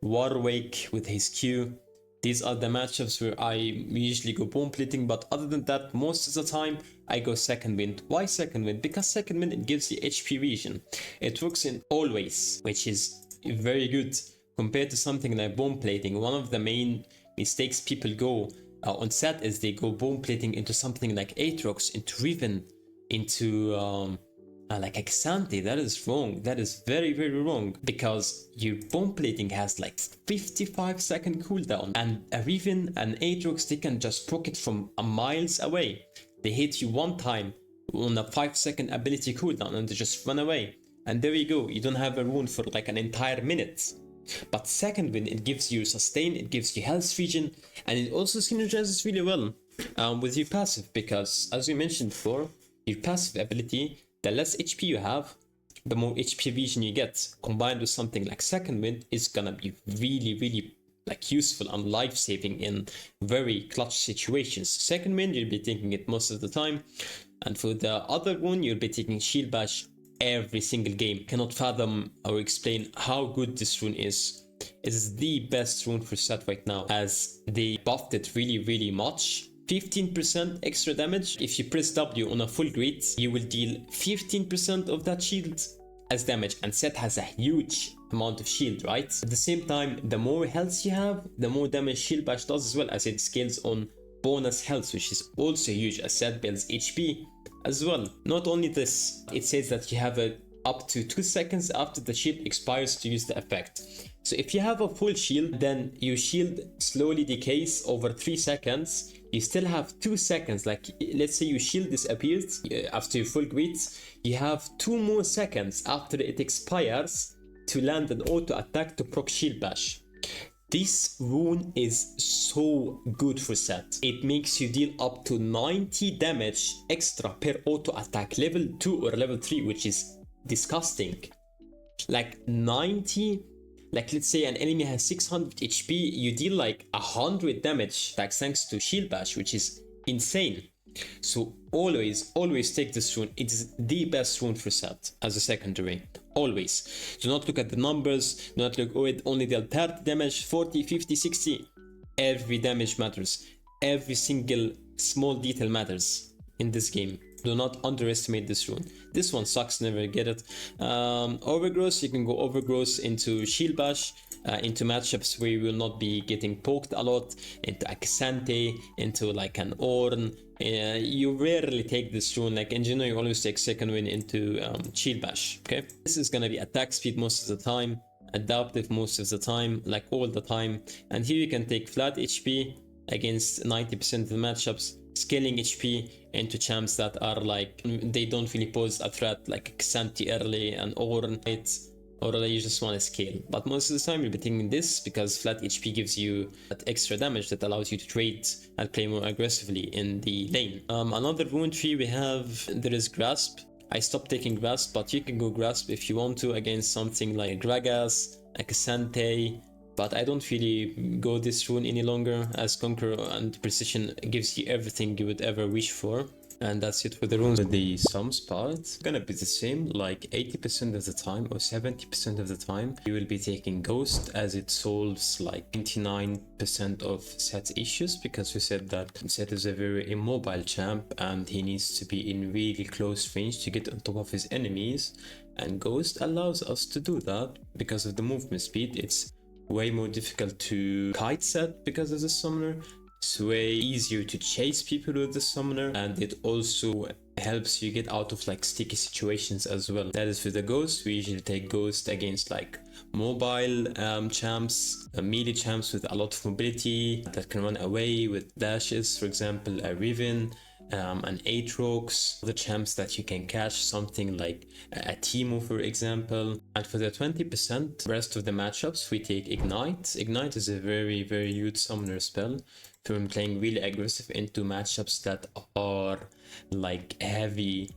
Warwick with his Q. These are the matchups where I usually go Bomb Plating, but other than that, most of the time I go Second Wind. Why Second Wind? Because Second Wind, it gives the HP regen. It works in always, which is very good compared to something like Bomb Plating. One of the main mistakes people go on Sett is they go Bomb Plating into something like Aatrox, into Riven, into Like Xante, that is wrong. That is very, very wrong. Because your bomb plating has like 55-second cooldown. And even an Aatrox, they can just proc it from a miles away. They hit you one time on a 5-second ability cooldown and they just run away. And there you go. You don't have a rune for like an entire minute. But second wind, it gives you sustain, it gives you health regen, and it also synergizes really well with your passive, because as we mentioned before, your passive ability, the less HP you have, the more HP regen you get, combined with something like second wind, is gonna be really, really like useful and life-saving in very clutch situations. Second wind, you'll be taking it most of the time, and for the other one, you'll be taking shield bash every single game. Cannot fathom or explain how good this rune is. It is the best rune for Sett right now, as they buffed it really, really much. 15% extra damage. If you press W on a full grid, you will deal 15% of that shield as damage, and Sett has a huge amount of shield, right? At the same time, the more health you have, the more damage shield bash does, as well as it scales on bonus health, which is also huge as Sett builds HP as well. Not only this, it says that you have up to 2 seconds after the shield expires to use the effect. So if you have a full shield, then your shield slowly decays over 3 seconds. You still have 2 seconds, like let's say your shield disappears after your full grid, you have 2 more seconds after it expires to land an auto attack to proc shield bash. This rune is so good for Sett. It makes you deal up to 90 damage extra per auto attack, level 2 or level 3, which is disgusting. Like 90, like let's say an enemy has 600 HP, you deal like 100 damage thanks to shield bash, which is insane. So always take this rune. It is the best rune for Sett as a secondary. Always. Do not look at the numbers. Do not look, oh, it only dealt 30 damage, 40, 50, 60. Every damage matters. Every single small detail matters in this game. Do not underestimate this rune. This one sucks, never get it. Overgrowth, you can go overgrowth into shield bash, into matchups where you will not be getting poked a lot, into Xante, into like an Ornn. You rarely take this rune. Like in general, you always take second wind into shield bash. Okay, this is gonna be attack speed most of the time, adaptive most of the time, like all the time. And here you can take flat HP against 90% of the matchups, scaling HP into champs that are like, they don't really pose a threat, like Xante early and Ornn, or you just want to scale. But most of the time you'll be taking this because flat HP gives you that extra damage that allows you to trade and play more aggressively in the lane. Another rune tree we have, there is Grasp. I stopped taking Grasp, but you can go Grasp if you want to against something like Gragas, like Xante. But I don't really go this rune any longer, as Conquer and Precision gives you everything you would ever wish for. And that's it for the runes. With the sums part, it's gonna be the same, like 80% of the time or 70% of the time. You will be taking Ghost, as it solves like 99% of Sett's issues, because we said that Sett is a very immobile champ and he needs to be in really close range to get on top of his enemies. And Ghost allows us to do that because of the movement speed. It's way more difficult to kite Sett because of the summoner. It's way easier to chase people with the summoner, and it also helps you get out of like sticky situations as well. That is for the Ghost. We usually take Ghost against like mobile champs, melee champs with a lot of mobility that can run away with dashes, for example a Riven, an Aatrox, the champs that you can catch, something like a Teemo for example. And for the 20% rest of the matchups, we take Ignite. Ignite is a very, very huge summoner spell from playing really aggressive into matchups that are like heavy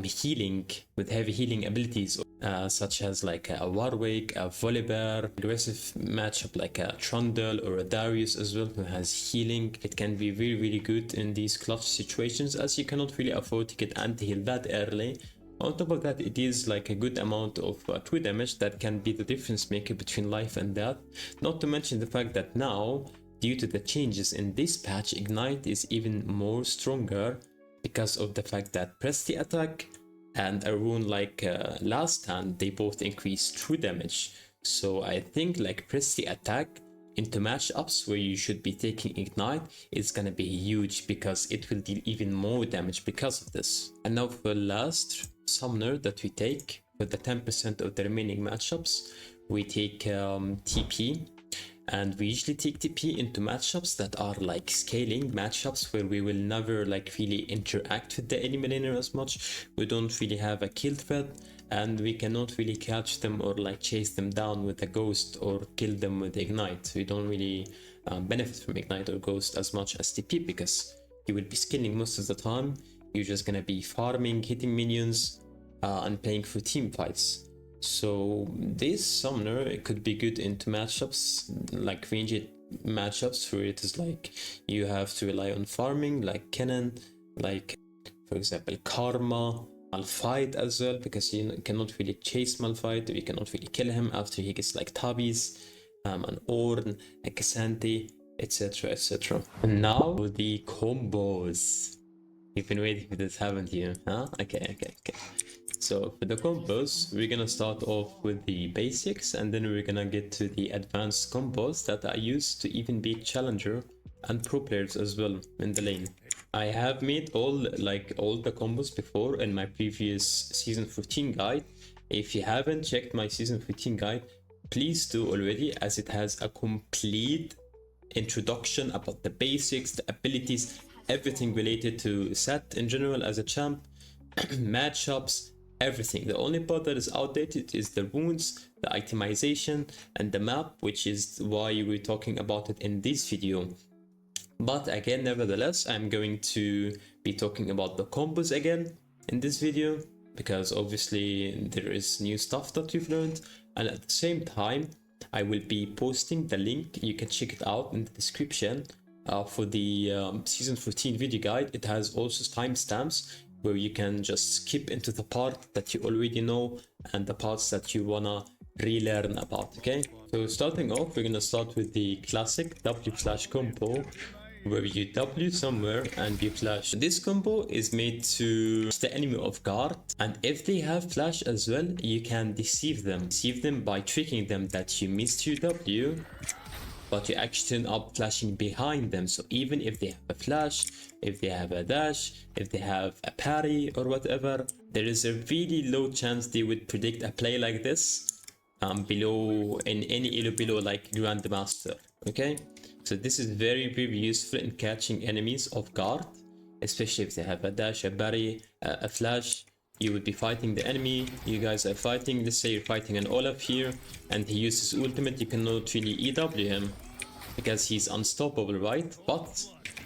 healing, with heavy healing abilities, such as like a Warwick, a Volibear, aggressive matchup like a Trundle or a Darius as well, who has healing. It can be really, really good in these clutch situations, as you cannot really afford to get anti-heal that early. On top of that, it is like a good amount of true damage that can be the difference maker between life and death. Not to mention the fact that now, due to the changes in this patch, Ignite is even more stronger because of the fact that press the attack and a rune like Last Stand, they both increase true damage. So I think like press the attack into matchups where you should be taking Ignite is gonna be huge, because it will deal even more damage because of this. And now for last, summoner that we take for the 10% of the remaining matchups. We take TP, and we usually take TP into matchups that are like scaling matchups where we will never like really interact with the enemy laner as much. We don't really have a kill threat, and we cannot really catch them or like chase them down with a ghost or kill them with ignite. We don't really benefit from ignite or ghost as much as TP, because you will be scaling most of the time. You're just gonna be farming, hitting minions, and playing for team fights. So this summoner, it could be good into matchups, like ranged matchups where it is like you have to rely on farming, like Kennen, like for example Karma, Malphite as well, because you cannot really chase Malphite, you cannot really kill him after he gets like Tabis, an Ornn, a Cassandra, etc, etc. And now the combos. You've been waiting for this, haven't you? Huh? Okay. So for the combos, we're gonna start off with the basics, and then we're gonna get to the advanced combos that I use to even beat challenger and pro players as well in the lane. I have made all the combos before in my previous season 14 guide. If you haven't checked my season 14 guide, please do already, as it has a complete introduction about the basics, the abilities, everything related to Sett in general as a champ, matchups, everything. The only part that is outdated is the runes, the itemization, and the map, which is why we're talking about it in this video. But again, nevertheless, I'm going to be talking about the combos again in this video, because obviously there is new stuff that we've learned, and at the same time I will be posting the link. You can check it out in the description for the season 14 video guide. It has also timestamps where you can just skip into the part that you already know and the parts that you wanna relearn about. Okay, so starting off, we're gonna start with the classic W flash combo, where you W somewhere and you flash. This combo is made to catch the enemy off guard, and if they have flash as well, you can deceive them by tricking them that you missed your W, but you actually end up flashing behind them. So even if they have a flash, if they have a dash, if they have a parry or whatever, there is a really low chance they would predict a play like this below in any elo below like Grandmaster. Okay, so this is very useful in catching enemies off guard, especially if they have a dash, a parry, a flash. You would be fighting the enemy, you guys are fighting, let's say you're fighting an Olaf here, and he uses ultimate. You cannot really EW him, because he's unstoppable, right?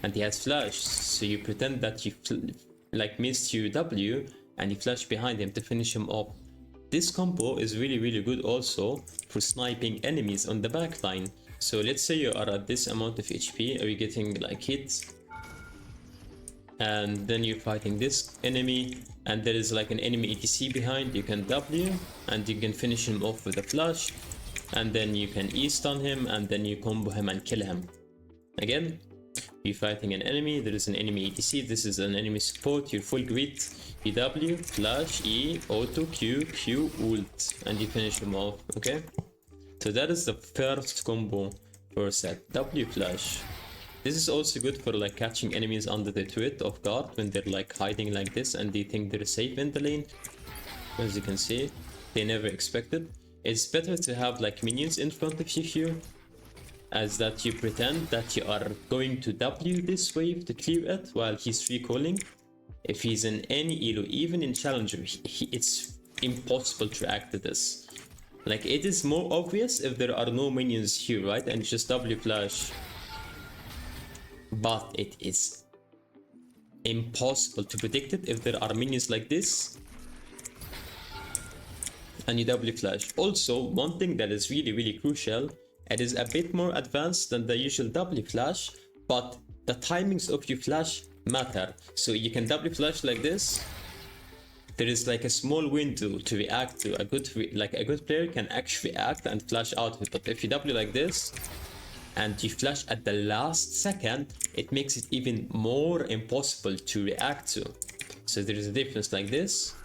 And he has flash, so you pretend that you missed your W, and you flash behind him to finish him off. This combo is really good also for sniping enemies on the backline. So let's say you are at this amount of HP, are you getting like hits, and then you're fighting this enemy, and there is like an enemy ETC behind. You can W and you can finish him off with a flash, and then you can E-stun him, and then you combo him and kill him. Again, you're fighting an enemy, there is an enemy ETC, this is an enemy support, you're full grit, EW, flash, E, auto, Q, Q, ult, and you finish him off. Okay, so that is the first combo for Sett, W flash. This is also good for like catching enemies under the turret off guard when they're like hiding like this and they think they're safe in the lane. As you can see, they never expected. It's better to have like minions in front of you here, as that you pretend that you are going to W this wave to clear it while he's recalling. If he's in any elo, even in challenger, it's impossible to react to this. Like, it is more obvious if there are no minions here, right? And just W flash. But it is impossible to predict it if there are minions like this and you W flash. Also, one thing that is really crucial, it is a bit more advanced than the usual W flash, but the timings of your flash matter. So you can W flash like this. There is like a small window to react to. A good player can actually react and flash out of it. But if you W like this and you flash at the last second, it makes it even more impossible to react to. So there is a difference like this,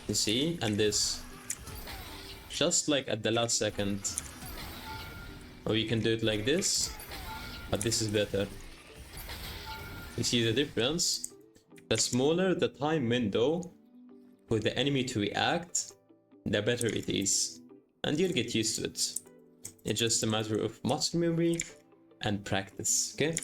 you see, and this, just like at the last second. Or you can do it like this, but this is better. You see the difference? The smaller the time window, for the enemy to react, the better it is. And you'll get used to it. It's just a matter of muscle memory and practice, okay?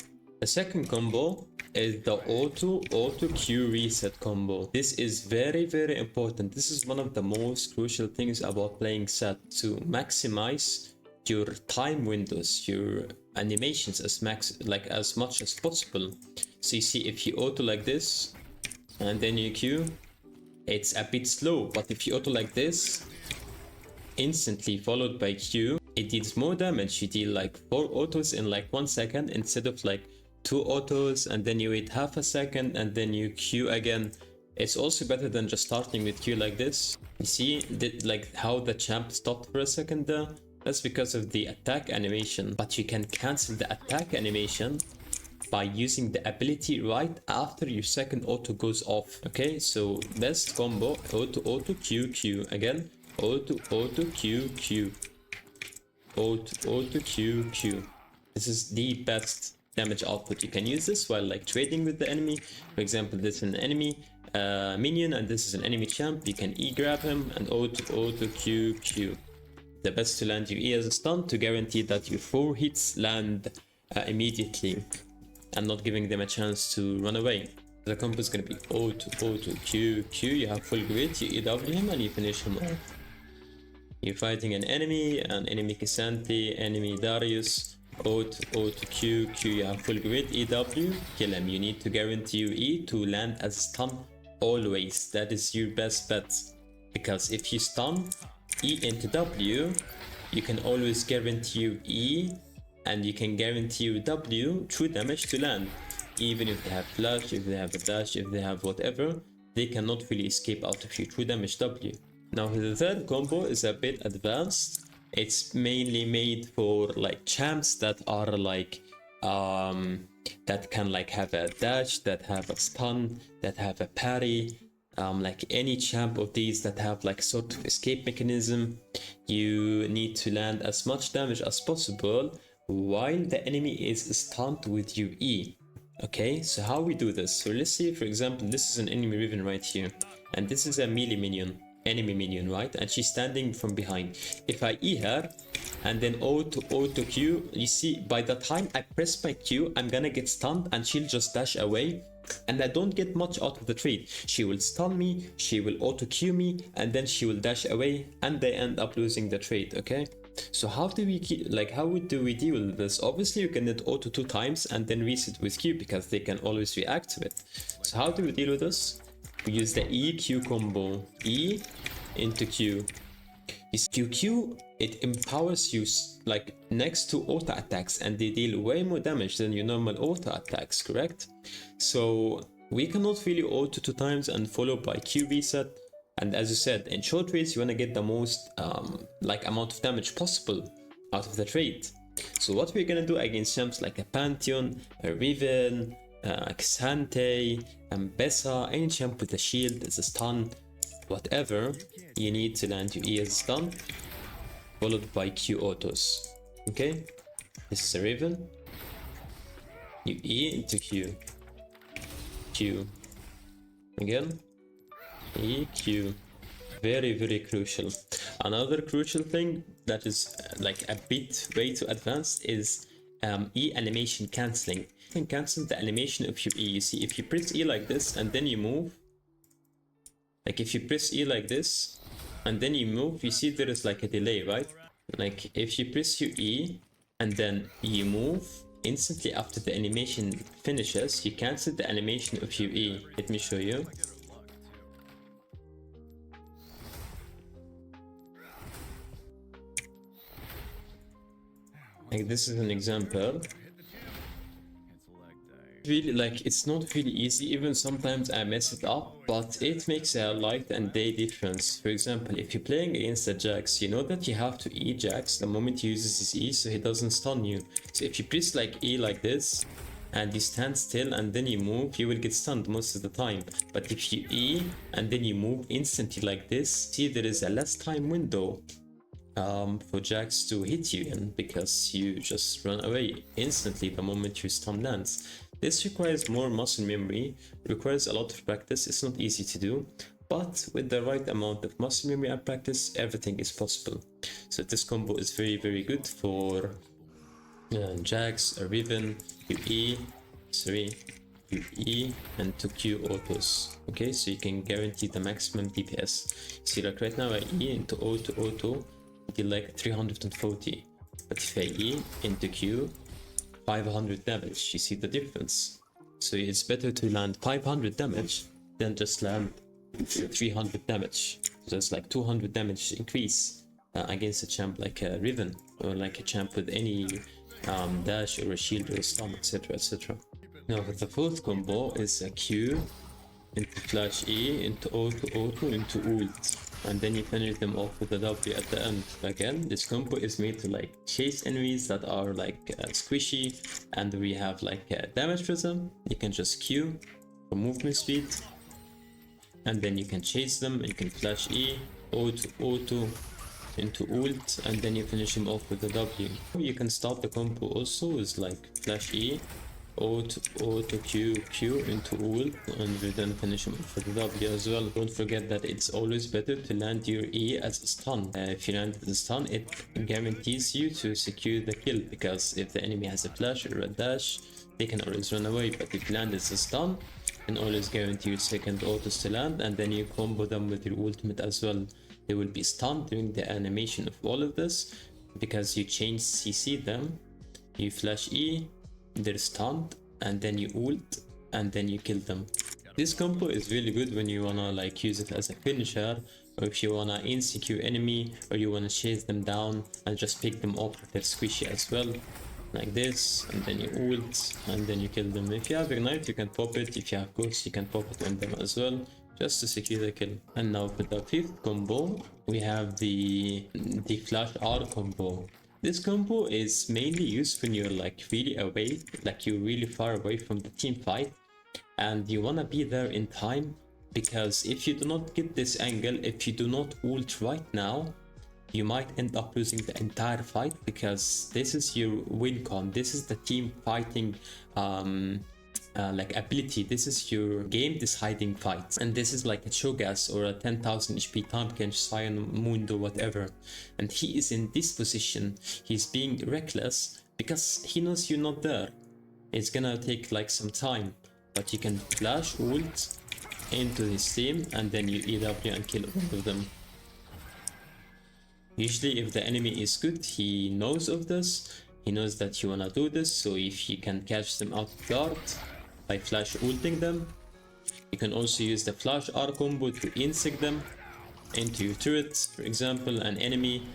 The second combo is the auto Q reset combo. This is very important. This is one of the most crucial things about playing Sett, to maximize your time windows, your animations as much as possible. So you see, if you auto like this and then you Q, it's a bit slow, but if you auto like this instantly followed by Q, it deals more damage. You deal like 4 autos in like 1 second instead of like 2 autos, and then you wait half a second and then you Q again. It's also better than just starting with Q like this. You see like how the champ stopped for a second there? That's because of the attack animation, but you can cancel the attack animation by using the ability right after your second auto goes off. Okay, so best combo, auto Q Q again, auto Q Q, auto Q Q. This is the best damage output. You can use this while like trading with the enemy. For example, this is an enemy minion and this is an enemy champ. You can E grab him and auto Q Q. The best to land your E as a stun to guarantee that your 4 hits land immediately and not giving them a chance to run away. The combo is going to be auto Q Q. You have full grid, you EW him and you finish him off. You're fighting an enemy Kisanti, enemy Darius. Auto Q Q. You have full grid, EW, kill him. You need to guarantee your E to land as a stun always. That is your best bet, because if you stun E into W, you can always guarantee your E, and you can guarantee your W true damage to land. Even if they have flash, if they have a dash, if they have whatever, they cannot really escape out of your true damage W. Now the third combo is a bit advanced. It's mainly made for like champs that are like that can like have a dash, that have a stun, that have a parry. Like any champ of these that have like sort of escape mechanism, you need to land as much damage as possible while the enemy is stunned with your E. Okay, so how we do this? So let's say, for example, this is an enemy Riven right here, and this is a melee minion, enemy minion, right? And she's standing from behind. If I E her and then auto Q, you see, by the time I press my Q, I'm gonna get stunned and she'll just dash away. And I don't get much out of the trade. She will stun me, she will auto Q me, and then she will dash away, and they end up losing the trade. Okay, so how do we deal with this? Obviously you can hit auto 2 times and then reset with Q, because they can always react to it. So how do we deal with this? We use the EQ combo, E into Q. This QQ, it empowers you like next to auto attacks, and they deal way more damage than your normal auto attacks, correct? So we cannot really auto 2 times and follow by Q reset. And as you said, in short trades you want to get the most like amount of damage possible out of the trade. So what we're gonna do against champs like a Pantheon, a Riven, Xante, Bessa, any champ with a shield, is a stun, whatever, you need to land your E as a stun, followed by Q autos. Okay, this is a Riven, you E into Q, Q, again, E, Q. Very crucial. Another crucial thing that is like a bit way too advanced is E animation cancelling. You can cancel the animation of your E. You see, if you press E like this and then you move, like if you press E like this and then you move, you see there is like a delay, right? Like if you press your E and then you move, instantly after the animation finishes, you cancel the animation of your E. Let me show you. Like this is an example. Really, like, it's not really easy. Even sometimes I mess it up, but it makes a light and day difference. For example, if you're playing against a Jax, you know that you have to E Jax the moment he uses his E so he doesn't stun you. So if you press like E like this and you stand still and then you move, you will get stunned most of the time. But if you E and then you move instantly like this, see, there is a less time window for Jax to hit you in, because you just run away instantly the moment your stun lands. This requires more muscle memory, requires a lot of practice. It's not easy to do, but with the right amount of muscle memory and practice, everything is possible. So this combo is very good for Jax, Riven, UE, UE, and to Q autos. Okay, so you can guarantee the maximum DPS. See, like right now I E into auto did like 340, but if I E into Q, 500 damage. You see the difference. So it's better to land 500 damage than just land 300 damage. So it's like 200 damage increase against a champ like a Riven, or like a champ with any dash or a shield or a stun, etc, etc. Now the fourth combo is a Q into flash E into auto into ult, and then you finish them off with a W at the end. Again, this combo is made to like chase enemies that are like squishy, and we have like damage prism. You can just Q for movement speed, and then you can chase them. You can flash E, auto into ult, and then you finish him off with a W. You can start the combo also with like flash E, auto Q into ult, and we then finish him off with a W as well. Don't forget that it's always better to land your E as a stun. If you land as a stun, it guarantees you to secure the kill, because if the enemy has a flash or a dash, they can always run away. But if you land as a stun, you can always guarantee your second autos to land, and then you combo them with your ultimate as well. They will be stunned during the animation of all of this, because you change CC them, you flash E, they're stunned, and then you ult, and then you kill them. This combo is really good when you wanna like use it as a finisher, or if you wanna insecure enemy, or you wanna chase them down and just pick them off with their squishy as well. Like this, and then you ult, and then you kill them. If you have Ignite, you can pop it. If you have Ghost, you can pop it on them as well, just to secure the kill. And now for the fifth combo, we have the flash R combo. This combo is mainly used when you're like really away, like you're really far away from the team fight, and you wanna be there in time, because if you do not get this angle, if you do not ult right now, you might end up losing the entire fight, because this is your win con. This is the team fighting like ability. This is your game deciding fight, and this is like a Cho'Gath or a 10,000 HP Tampkench, Sion, Mundo, whatever, and he is in this position. He's being reckless because he knows you're not there. It's gonna take like some time, but you can flash ult into his team, and then you EW and kill all of them. Usually if the enemy is good, he knows of this, he knows that you wanna do this, so if you can catch them out of guard by flash ulting them, you can also use the flash R combo to insec them into your turrets. For example, an enemy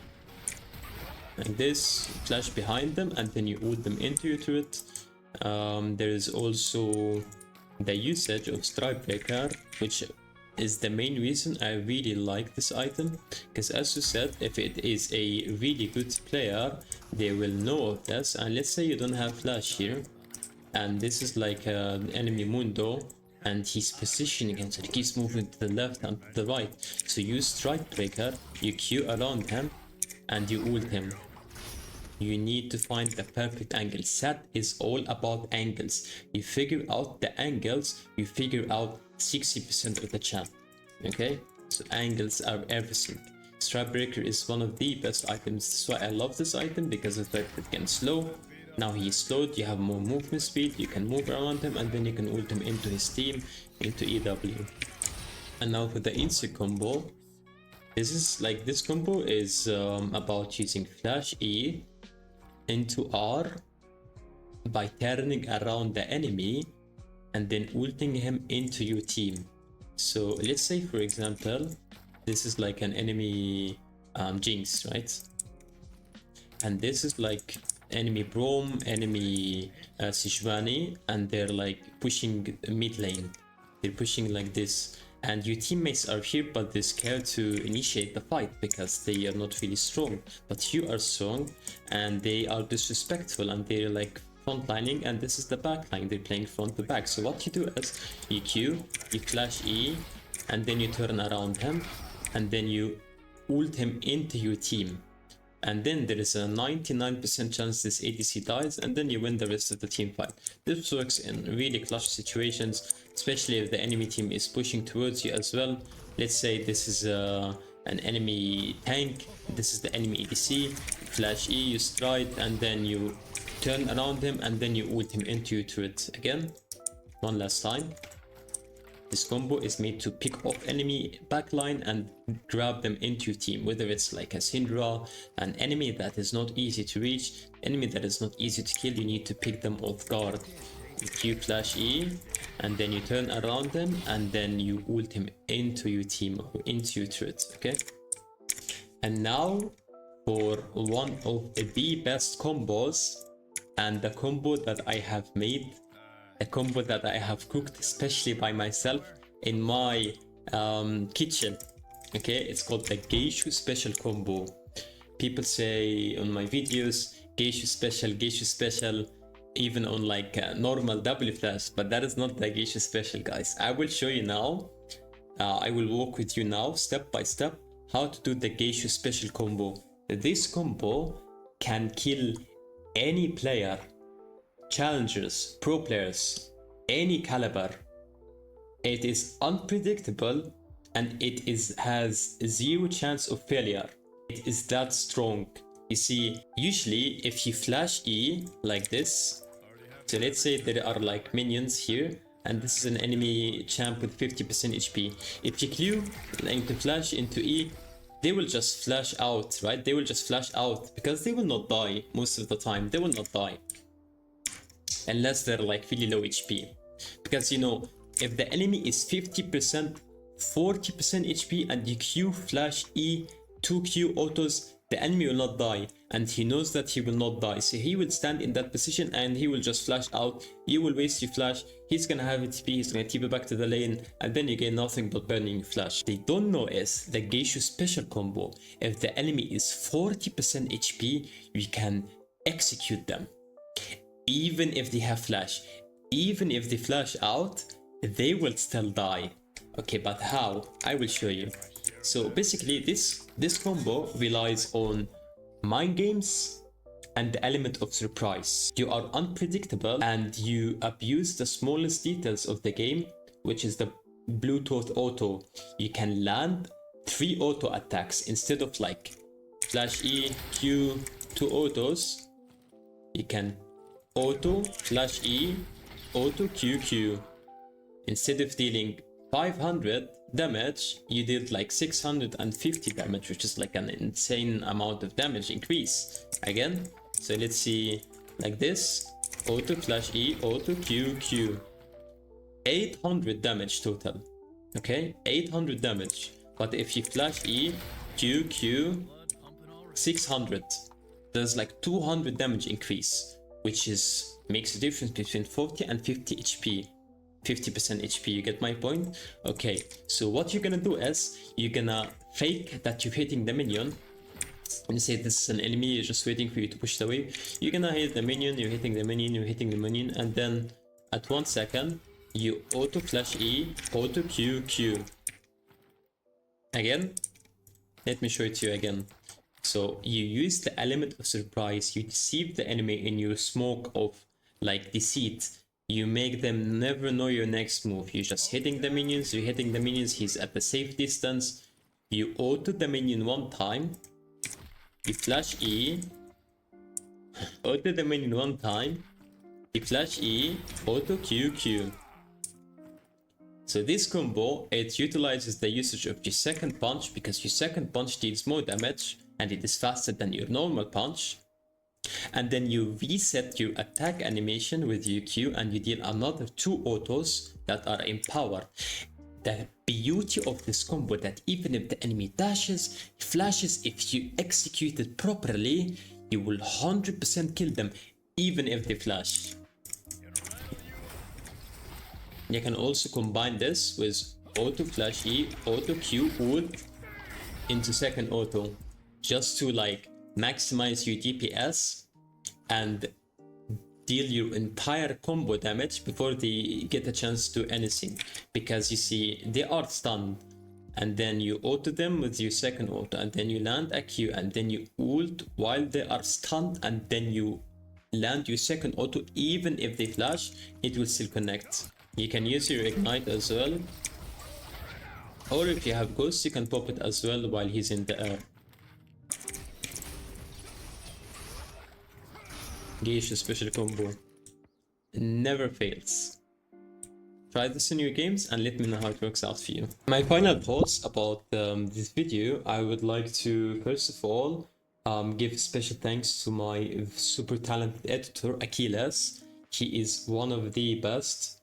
like this, flash behind them, and then you ult them into your turret. There is also the usage of Stridebreaker, which is the main reason I really like this item, because as you said, if it is a really good player, they will know of this. And let's say you don't have flash here, and this is like an enemy Mundo, and he's positioning him, so he keeps moving to the left and to the right. So use Stridebreaker, you Q around him, and you ult him. You need to find the perfect angle. Sett is all about angles. You figure out the angles, you figure out 60% of the champ. Okay, so angles are everything. Stridebreaker is one of the best items. That's why I love this item, because of that it can slow. Now he's slowed, you have more movement speed, you can move around him, and then you can ult him into his team, into EW. And now for the insec combo, this combo is about using flash E into R by turning around the enemy and then ulting him into your team. So let's say, for example, this is like an enemy Jinx, right? And this is like enemy Braum, enemy Sejuani, and they're like pushing mid lane. They're pushing like this, and your teammates are here, but they're scared to initiate the fight because they are not really strong. But you are strong, and they are disrespectful, and they're like frontlining, and this is the back line. They're playing front to back. So what you do is you Q, you flash E, and then you turn around him, and then you ult him into your team. and then there is a 99% chance this ADC dies, and then you win the rest of the team fight. This works in really clutch situations, especially if the enemy team is pushing towards you as well. Let's say this is an enemy tank, this is the enemy ADC, flash E, you stride, and then you turn around him, and then you ult him into your turret again. One last time. This combo is made to pick off enemy backline and grab them into your team, whether it's like a Syndra, an enemy that is not easy to reach, enemy that is not easy to kill. You need to pick them off guard. You Q flash E, and then you turn around them, and then you ult him into your team, into your turret, okay? And now for one of the best combos, and the combo that I have made, a combo that I have cooked especially by myself in my kitchen, okay? It's called the Geishu special combo. People say on my videos, Geishu special, even on like normal W flash, but that is not the Geishu special, guys. I will show you now. I will walk with you now step by step how to do the Geishu special combo. This combo can kill any player, challengers, pro players, any caliber. It is unpredictable, and it has zero chance of failure. It is that strong. You see, usually if you flash E like this, so let's say there are like minions here, and this is an enemy champ with 50% HP. If you Q into flash into E, they will just flash out, right? They will just flash out because they will not die most of the time. They will not die unless they're like really low HP. Because you know, if the enemy is 50%, 40% HP and you Q flash E, 2Q autos, the enemy will not die, and he knows that he will not die, so he will stand in that position and he will just flash out. You will waste your flash, he's gonna have TP, he's gonna TP back to the lane, and then you gain nothing but burning flash. They don't know is the Geishu special combo. If the enemy is 40% HP, we can execute them. Even if they have flash, even if they flash out, they will still die. Okay, but how? I will show you. So basically this combo relies on mind games and the element of surprise. You are unpredictable and you abuse the smallest details of the game, which is the Bluetooth auto. You can land 3 auto attacks instead of like flash E, Q, 2 autos. You can auto, flash E, auto, Q, Q. Instead of dealing 500 damage, you did like 650 damage, which is like an insane amount of damage increase. Again, so let's see like this, auto flash E, auto Q, Q. 800 damage total, okay? 800 damage. But if you flash E, Q, Q, 600. There's like 200 damage increase, which is makes a difference between 40 and 50 HP. 50% HP, you get my point? Okay, so what you're gonna do is you're gonna fake that you're hitting the minion. When you say this is an enemy, you're just waiting for you to push the wave. You're gonna hit the minion, you're hitting the minion, you're hitting the minion, and then at 1 second you auto flash E, auto Q, Q. Again, let me show it to you again. So you use the element of surprise, you deceive the enemy in your smoke of like deceit. You make them never know your next move. You're just hitting the minions, you're hitting the minions, he's at the safe distance. You auto the minion 1 time. You flash E. Auto the minion 1 time. You flash E. Auto Q, Q. So this combo, it utilizes the usage of your second punch, because your second punch deals more damage and it is faster than your normal punch. And then you reset your attack animation with your Q and you deal another 2 autos that are empowered. The beauty of this combo that even if the enemy dashes, flashes, if you execute it properly, you will 100% kill them even if they flash. You can also combine this with auto flash E, auto Q, ult into second auto, just to like maximize your DPS and deal your entire combo damage before they get a chance to do anything. Because you see, they are stunned. and then you auto them with your second auto, and then you land a Q, and then you ult while they are stunned, and then you land your second auto. Even if they flash, it will still connect. You can use your ignite as well, or if you have ghost, you can pop it as well while he's in the air. Geishu special combo never fails. Try this in your games and let me know how it works out for you. My final thoughts about this video, I would like to first of all give special thanks to my super talented editor Achilles. He is one of the best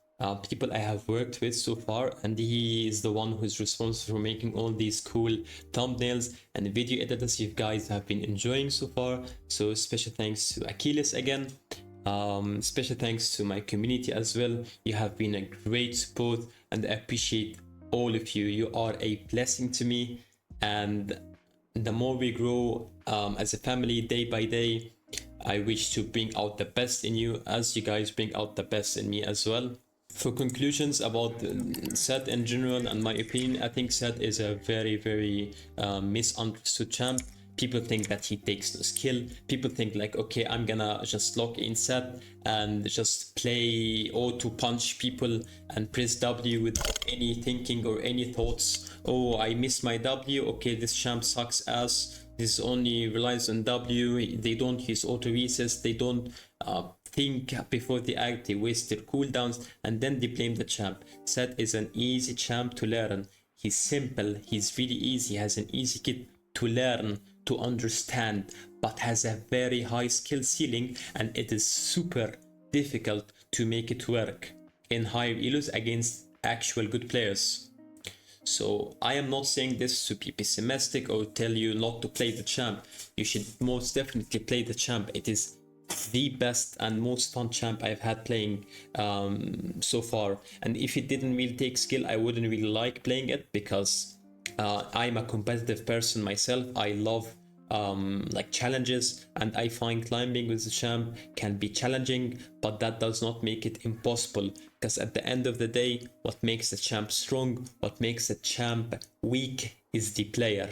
people I have worked with so far, and he is the one who is responsible for making all these cool thumbnails and video editors you guys have been enjoying so far. So special thanks to Achilles again. Special thanks to my community as well. You have been a great support, and I appreciate all of you. You are a blessing to me, and the more we grow as a family day by day, I wish to bring out the best in you as you guys bring out the best in me as well. For conclusions about Sett in general and my opinion, I think Sett is a very misunderstood champ. People think that he takes no skill. People think like, okay, I'm gonna just lock in Sett and just play auto punch people and press W without any thinking or any thoughts. Oh, I missed my W. Okay, this champ sucks ass. This only relies on W. They don't use auto resets. They don't think before they act. They waste their cooldowns and then they blame the champ. Sett is an easy champ to learn. He's simple. He's really easy. He has an easy kit to learn, to understand, but has a very high skill ceiling, and it is super difficult to make it work in higher elos against actual good players. So I am not saying this to be pessimistic or tell you not to play the champ. You should most definitely play the champ. It is the best and most fun champ I've had playing so far, and if it didn't really take skill, I wouldn't really like playing it, because I'm a competitive person myself. I love like challenges, and I find climbing with the champ can be challenging, but that does not make it impossible, because at the end of the day, what makes the champ strong, what makes the champ weak is the player.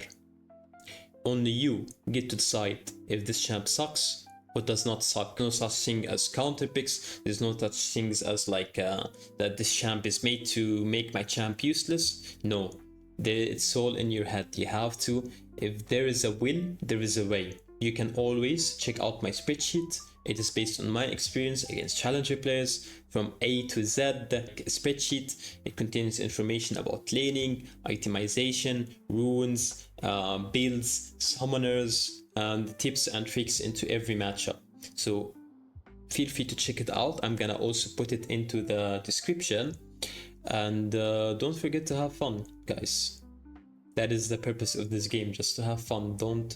Only you get to decide if this champ sucks or does not suck. No such thing as counter picks. There's no such things as like that this champ is made to make my champ useless. No, it's all in your head. You have to, if there is a will, there is a way. You can always check out my spreadsheet. It is based on my experience against challenger players from A to Z. Spreadsheet, it contains information about laning, itemization, runes, builds, summoners, and tips and tricks into every matchup. So feel free to check it out. I'm gonna also put it into the description. And don't forget to have fun, guys. That is the purpose of this game, just to have fun. Don't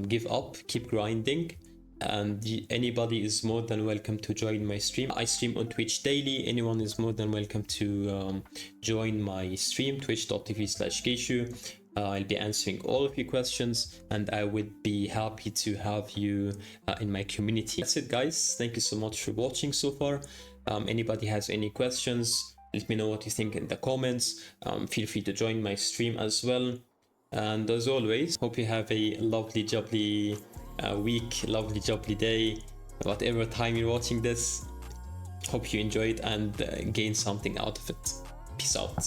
give up, keep grinding. And anybody is more than welcome to join my stream. I stream on Twitch daily. Anyone is more than welcome to join my stream, twitch.tv/Geishuu. I'll be answering all of your questions, and I would be happy to have you in my community. That's it, guys. Thank you so much for watching so far. Anybody has any questions, let me know what you think in the comments. Feel free to join my stream as well. And as always, hope you have a lovely jubbly week, lovely jubbly day, whatever time you're watching this. Hope you enjoyed and gain something out of it. Peace out.